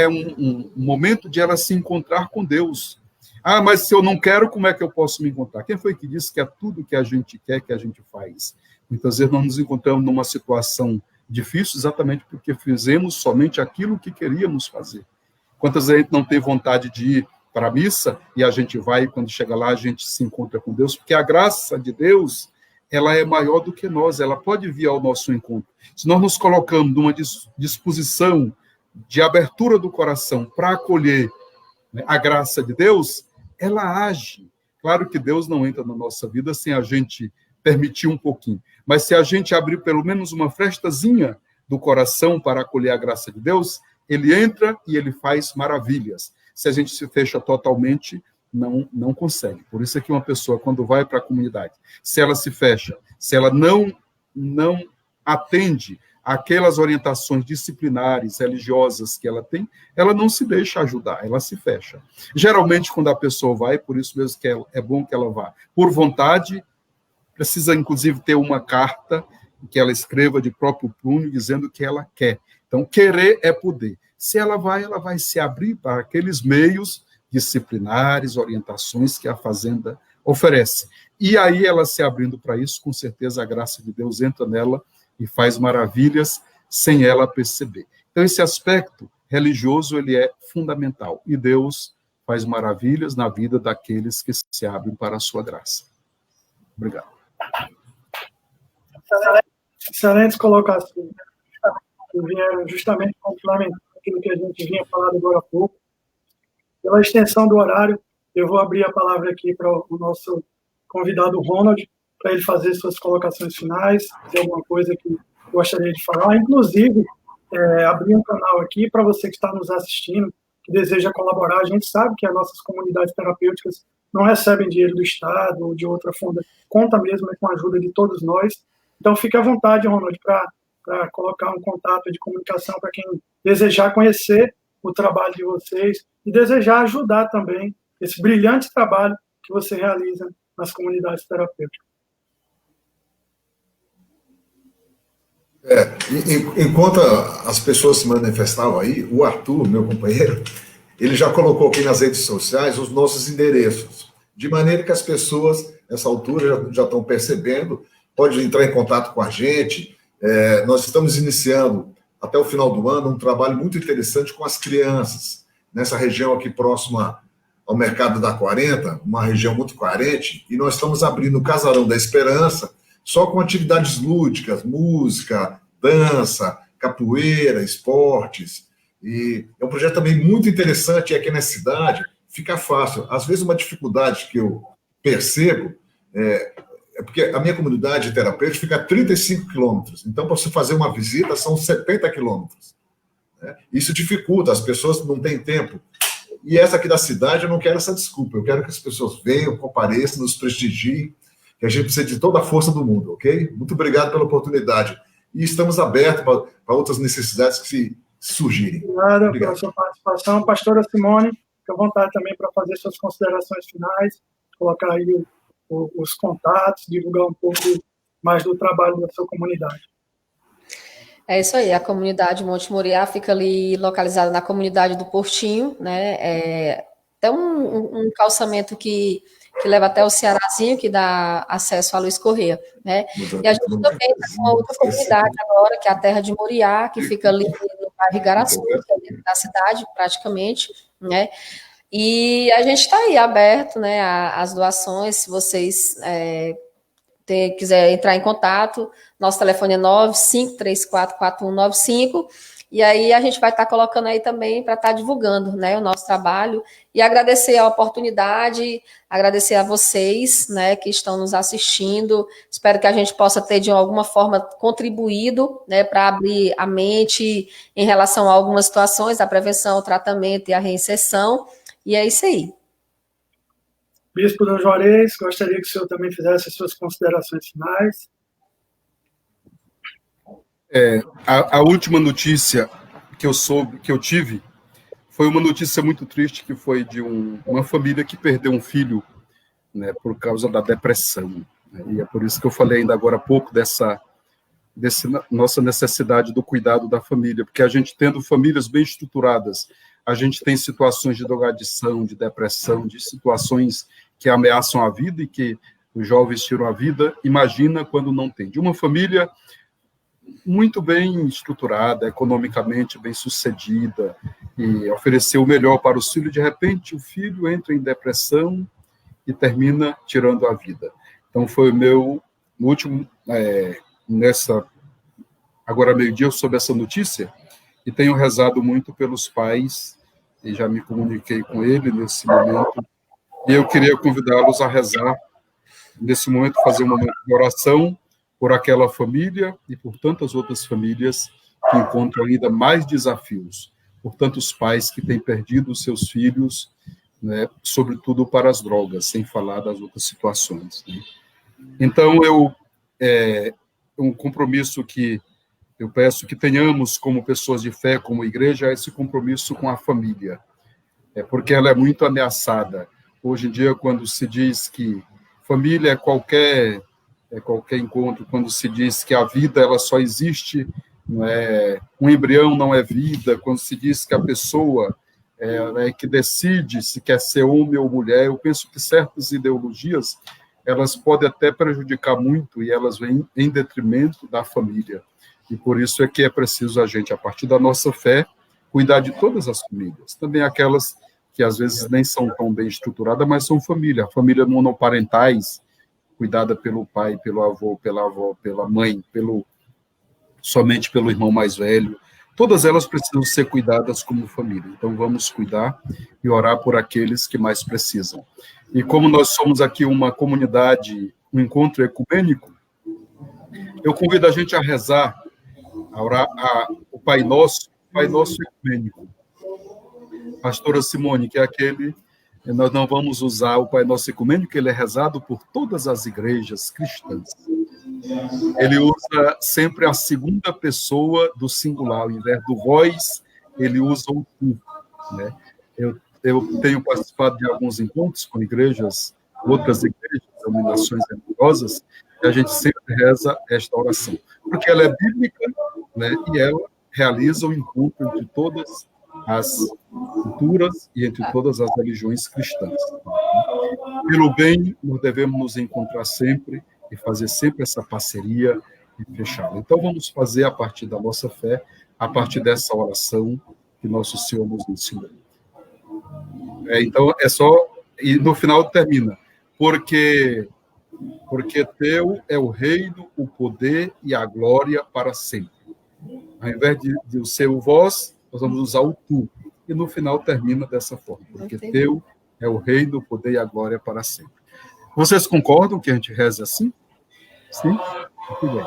um momento de ela se encontrar com Deus. Ah, mas se eu não quero, como é que eu posso me encontrar? Quem foi que disse que é tudo que a gente quer que a gente faz? Muitas vezes nós nos encontramos numa situação difícil exatamente porque fizemos somente aquilo que queríamos fazer. Quantas vezes a gente não tem vontade de ir para a missa e a gente vai, e quando chega lá a gente se encontra com Deus, porque a graça de Deus, ela é maior do que nós, ela pode vir ao nosso encontro. Se nós nos colocamos numa disposição de abertura do coração para acolher, né, a graça de Deus, ela age. Claro que Deus não entra na nossa vida sem a gente permitir um pouquinho, mas se a gente abrir pelo menos uma frestazinha do coração para acolher a graça de Deus, ele entra e ele faz maravilhas. Se a gente se fecha totalmente, não consegue. Por isso é que uma pessoa, quando vai para a comunidade, se ela se fecha, se ela não atende aquelas orientações disciplinares, religiosas que ela tem, ela não se deixa ajudar, ela se fecha. Geralmente, quando a pessoa vai, por isso mesmo que é bom que ela vá por vontade, precisa, inclusive, ter uma carta que ela escreva de próprio punho, dizendo que ela quer. Então, querer é poder. Se ela vai se abrir para aqueles meios disciplinares, orientações que a fazenda oferece. E aí, ela se abrindo para isso, com certeza a graça de Deus entra nela e faz maravilhas sem ela perceber. Então, esse aspecto religioso, ele é fundamental. E Deus faz maravilhas na vida daqueles que se abrem para a sua graça. Obrigado. Excelentes colocações. Que vieram justamente complementar aquilo que a gente vinha falando agora há pouco. Pela extensão do horário, eu vou abrir a palavra aqui para o nosso convidado Ronald, para ele fazer suas colocações finais, dizer alguma coisa que gostaria de falar. Inclusive, abrir um canal aqui para você que está nos assistindo, que deseja colaborar. A gente sabe que as nossas comunidades terapêuticas não recebem dinheiro do Estado ou de outra fonte, conta mesmo com a ajuda de todos nós. Então, fique à vontade, Ronald, para colocar um contato de comunicação para quem desejar conhecer o trabalho de vocês e desejar ajudar também esse brilhante trabalho que você realiza nas comunidades terapêuticas. Enquanto as pessoas se manifestavam aí, o Arthur, meu companheiro, ele já colocou aqui nas redes sociais os nossos endereços, de maneira que as pessoas, nessa altura, já estão percebendo, pode entrar em contato com a gente. Nós estamos iniciando, até o final do ano, um trabalho muito interessante com as crianças, nessa região aqui próxima ao Mercado da 40, uma região muito carente, e nós estamos abrindo o Casarão da Esperança, só com atividades lúdicas, música, dança, capoeira, esportes. E é um projeto também muito interessante, e aqui na cidade fica fácil. Às vezes uma dificuldade que eu percebo é porque a minha comunidade terapêutica fica a 35 quilômetros. Então, para você fazer uma visita, são 70 quilômetros. Né? Isso dificulta, as pessoas não têm tempo. E essa aqui da cidade, eu não quero essa desculpa. Eu quero que as pessoas venham, compareçam, nos prestigiem. que a gente precisa de toda a força do mundo, ok? Muito obrigado pela oportunidade. E estamos abertos para outras necessidades que se surgirem. Obrigado Obrigado pela sua participação. Pastora Simone, fique à vontade também para fazer suas considerações finais, colocar aí os contatos, divulgar um pouco mais do trabalho da sua comunidade. É isso aí, a comunidade Monte Moriá fica ali localizada na comunidade do Portinho, né? Tem um calçamento que leva até o Cearazinho, que dá acesso a Luiz Corrêa, né? E a gente também está com uma outra comunidade agora, que é a Terra de Moriá, que fica ali no bairro Igaraçu, que é dentro da cidade, praticamente, né? E a gente está aí aberto, né, às doações, se vocês quiser entrar em contato, nosso telefone é 95344195, e aí a gente vai estar colocando aí também para estar divulgando, né, o nosso trabalho, e agradecer a oportunidade, agradecer a vocês, né, que estão nos assistindo, espero que a gente possa ter de alguma forma contribuído, né, para abrir a mente em relação a algumas situações, a prevenção, o tratamento e a reinserção, e é isso aí. Bispo Dom Juarez, gostaria que o senhor também fizesse as suas considerações finais. A última notícia que eu tive, foi uma notícia muito triste, que foi de uma família que perdeu um filho, né, por causa da depressão. Né, e é por isso que eu falei ainda agora há pouco dessa nossa necessidade do cuidado da família, porque a gente tendo famílias bem estruturadas, a gente tem situações de drogadição, de depressão, de situações que ameaçam a vida e que os jovens tiram a vida. Imagina quando não tem. De uma família muito bem estruturada, economicamente bem sucedida, e ofereceu o melhor para os filhos, de repente o filho entra em depressão e termina tirando a vida. Então foi o meu último, agora meio-dia, eu soube essa notícia, e tenho rezado muito pelos pais, e já me comuniquei com ele nesse momento, e eu queria convidá-los a rezar, nesse momento, fazer um momento de oração por aquela família e por tantas outras famílias que encontram ainda mais desafios, por tantos pais que têm perdido os seus filhos, né, sobretudo para as drogas, sem falar das outras situações. Né? Então, um compromisso que eu peço que tenhamos como pessoas de fé, como igreja, esse compromisso com a família, porque ela é muito ameaçada. Hoje em dia, quando se diz que família é qualquer encontro, quando se diz que a vida ela só existe, um embrião não é vida, quando se diz que a pessoa é que decide se quer ser homem ou mulher, eu penso que certas ideologias elas podem até prejudicar muito e elas vêm em detrimento da família. E por isso é que é preciso a gente, a partir da nossa fé, cuidar de todas as famílias, também aquelas que às vezes nem são tão bem estruturadas, mas são família monoparentais, cuidada pelo pai, pelo avô, pela avó, pela mãe, somente pelo irmão mais velho. Todas elas precisam ser cuidadas como família. Então vamos cuidar e orar por aqueles que mais precisam. E como nós somos aqui uma comunidade, um encontro ecumênico, eu convido a gente a rezar, a orar o Pai Nosso ecumênico. Pastora Simone, que é aquele, nós não vamos usar o Pai Nosso ecumênico, ele é rezado por todas as igrejas cristãs. Ele usa sempre a segunda pessoa do singular, ao invés do vós, ele usa o tu. Né? Eu tenho participado de alguns encontros com outras igrejas, denominações religiosas, e a gente sempre reza esta oração, porque ela é bíblica, né? E ela realiza o encontro entre todas as culturas e entre todas as religiões cristãs. Pelo bem, nós devemos nos encontrar sempre e fazer sempre essa parceria e fechá-la. Então, vamos fazer a partir da nossa fé, a partir dessa oração que Nosso Senhor nos ensinou. Então, é só... E no final termina. Porque teu é o reino, o poder e a glória para sempre. Ao invés de ser o vós, nós vamos usar o tu. E no final termina dessa forma. Porque teu é o reino, o poder e a glória para sempre. Vocês concordam que a gente reze assim? Sim? Muito bem.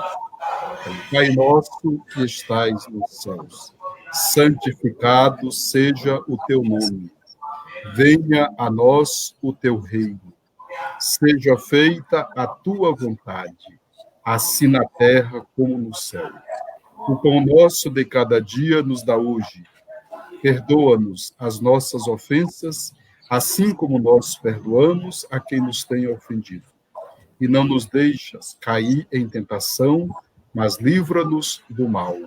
Pai nosso que estais nos céus, santificado seja o teu nome. Venha a nós o teu reino. Seja feita a tua vontade, assim na terra como no céu. O pão nosso de cada dia nos dá hoje. Perdoa-nos as nossas ofensas, assim como nós perdoamos a quem nos tem ofendido. E não nos deixas cair em tentação, mas livra-nos do mal.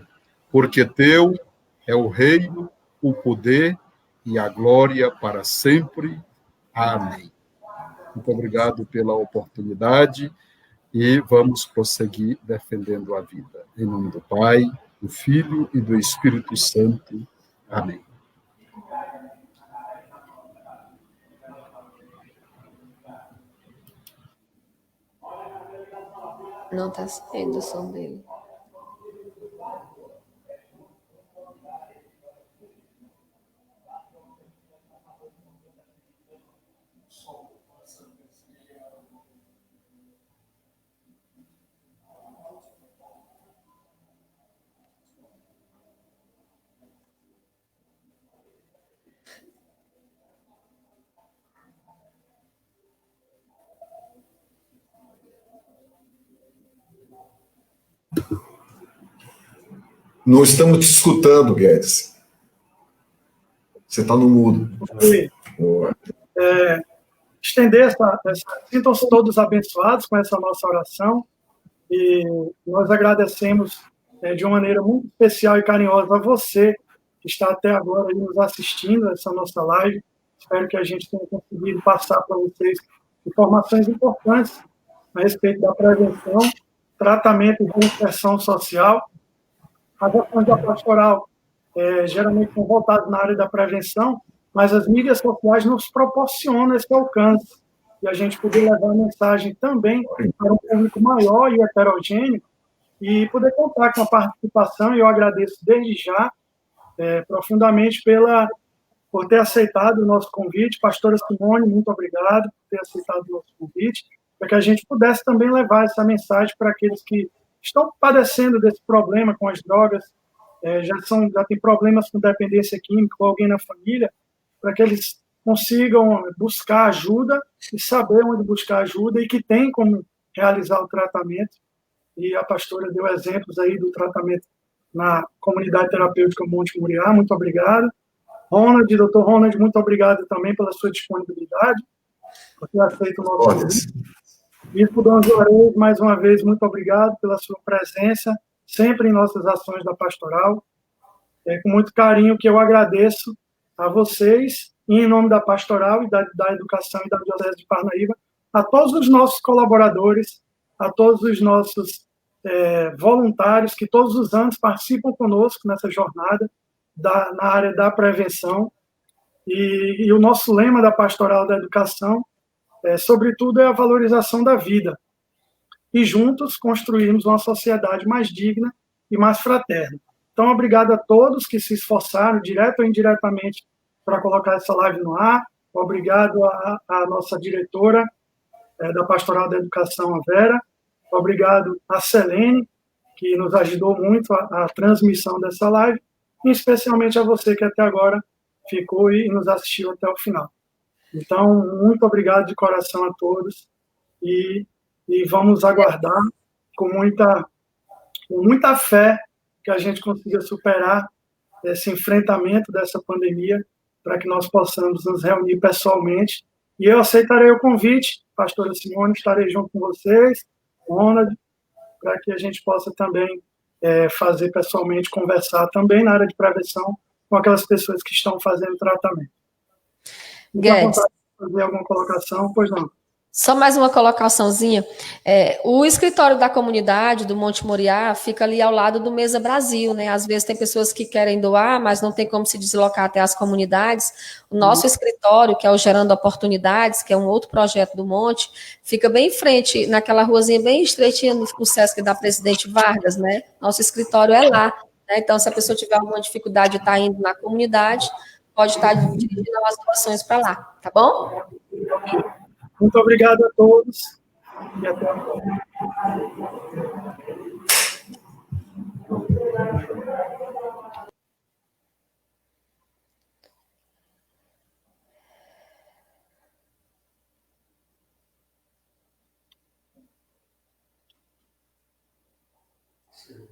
Porque teu é o reino, o poder e a glória para sempre. Amém. Muito obrigado pela oportunidade e vamos prosseguir defendendo a vida. Em nome do Pai, do Filho e do Espírito Santo. Amém. Não está saindo o som dele. Não estamos te escutando, Guedes. Você está no mudo. Estender sintam-se todos abençoados com essa nossa oração e nós agradecemos de uma maneira muito especial e carinhosa a você que está até agora aí nos assistindo a essa nossa live. Espero que a gente tenha conseguido passar para vocês informações importantes a respeito da prevenção, tratamento e reinserção social. As ações da pastoral geralmente são voltadas na área da prevenção, mas as mídias sociais nos proporcionam esse alcance e a gente poder levar a mensagem também para um público maior e heterogêneo e poder contar com a participação, e eu agradeço desde já profundamente por ter aceitado o nosso convite. Pastora Simone, muito obrigado por ter aceitado o nosso convite, para que a gente pudesse também levar essa mensagem para aqueles que estão padecendo desse problema com as drogas, já tem problemas com dependência química ou alguém na família, para que eles consigam buscar ajuda e saber onde buscar ajuda e que tem como realizar o tratamento. E a pastora deu exemplos aí do tratamento na comunidade terapêutica Monte Moriá. Muito obrigado. Ronald, doutor Ronald, muito obrigado também pela sua disponibilidade, por ter aceito o nosso convite. Bispo Dom Juarez, mais uma vez, muito obrigado pela sua presença, sempre em nossas ações da pastoral. É com muito carinho que eu agradeço a vocês, e em nome da pastoral e da educação e da Diocese de Parnaíba, a todos os nossos colaboradores, a todos os nossos voluntários que todos os anos participam conosco nessa jornada na área da prevenção. E o nosso lema da pastoral da educação, sobretudo, é a valorização da vida. E juntos construirmos uma sociedade mais digna e mais fraterna. Então, obrigado a todos que se esforçaram, direto ou indiretamente, para colocar essa live no ar. Obrigado à nossa diretora da Pastoral da Educação, a Vera. Obrigado a Selene, que nos ajudou muito a transmissão dessa live. E especialmente a você que até agora ficou e nos assistiu até o final. Então, muito obrigado de coração a todos. E vamos aguardar com muita fé que a gente consiga superar esse enfrentamento dessa pandemia, para que nós possamos nos reunir pessoalmente. E eu aceitarei o convite, pastora Simone, estarei junto com vocês, Ronald, para que a gente possa também fazer pessoalmente, conversar também na área de prevenção com aquelas pessoas que estão fazendo tratamento. Guedes, fazer alguma colocação? Pois não. Só mais uma colocaçãozinha. O escritório da comunidade do Monte Moriá fica ali ao lado do Mesa Brasil, né? Às vezes tem pessoas que querem doar, mas não tem como se deslocar até as comunidades. O nosso escritório, que é o Gerando Oportunidades, que é um outro projeto do Monte, fica bem em frente, naquela ruazinha bem estreitinha no Sesc da Presidente Vargas, né? Nosso escritório é lá, né? Então, se a pessoa tiver alguma dificuldade de estar indo na comunidade, pode estar dirigindo as doações para lá, tá bom? Muito obrigado a todos e até a próxima. Sim.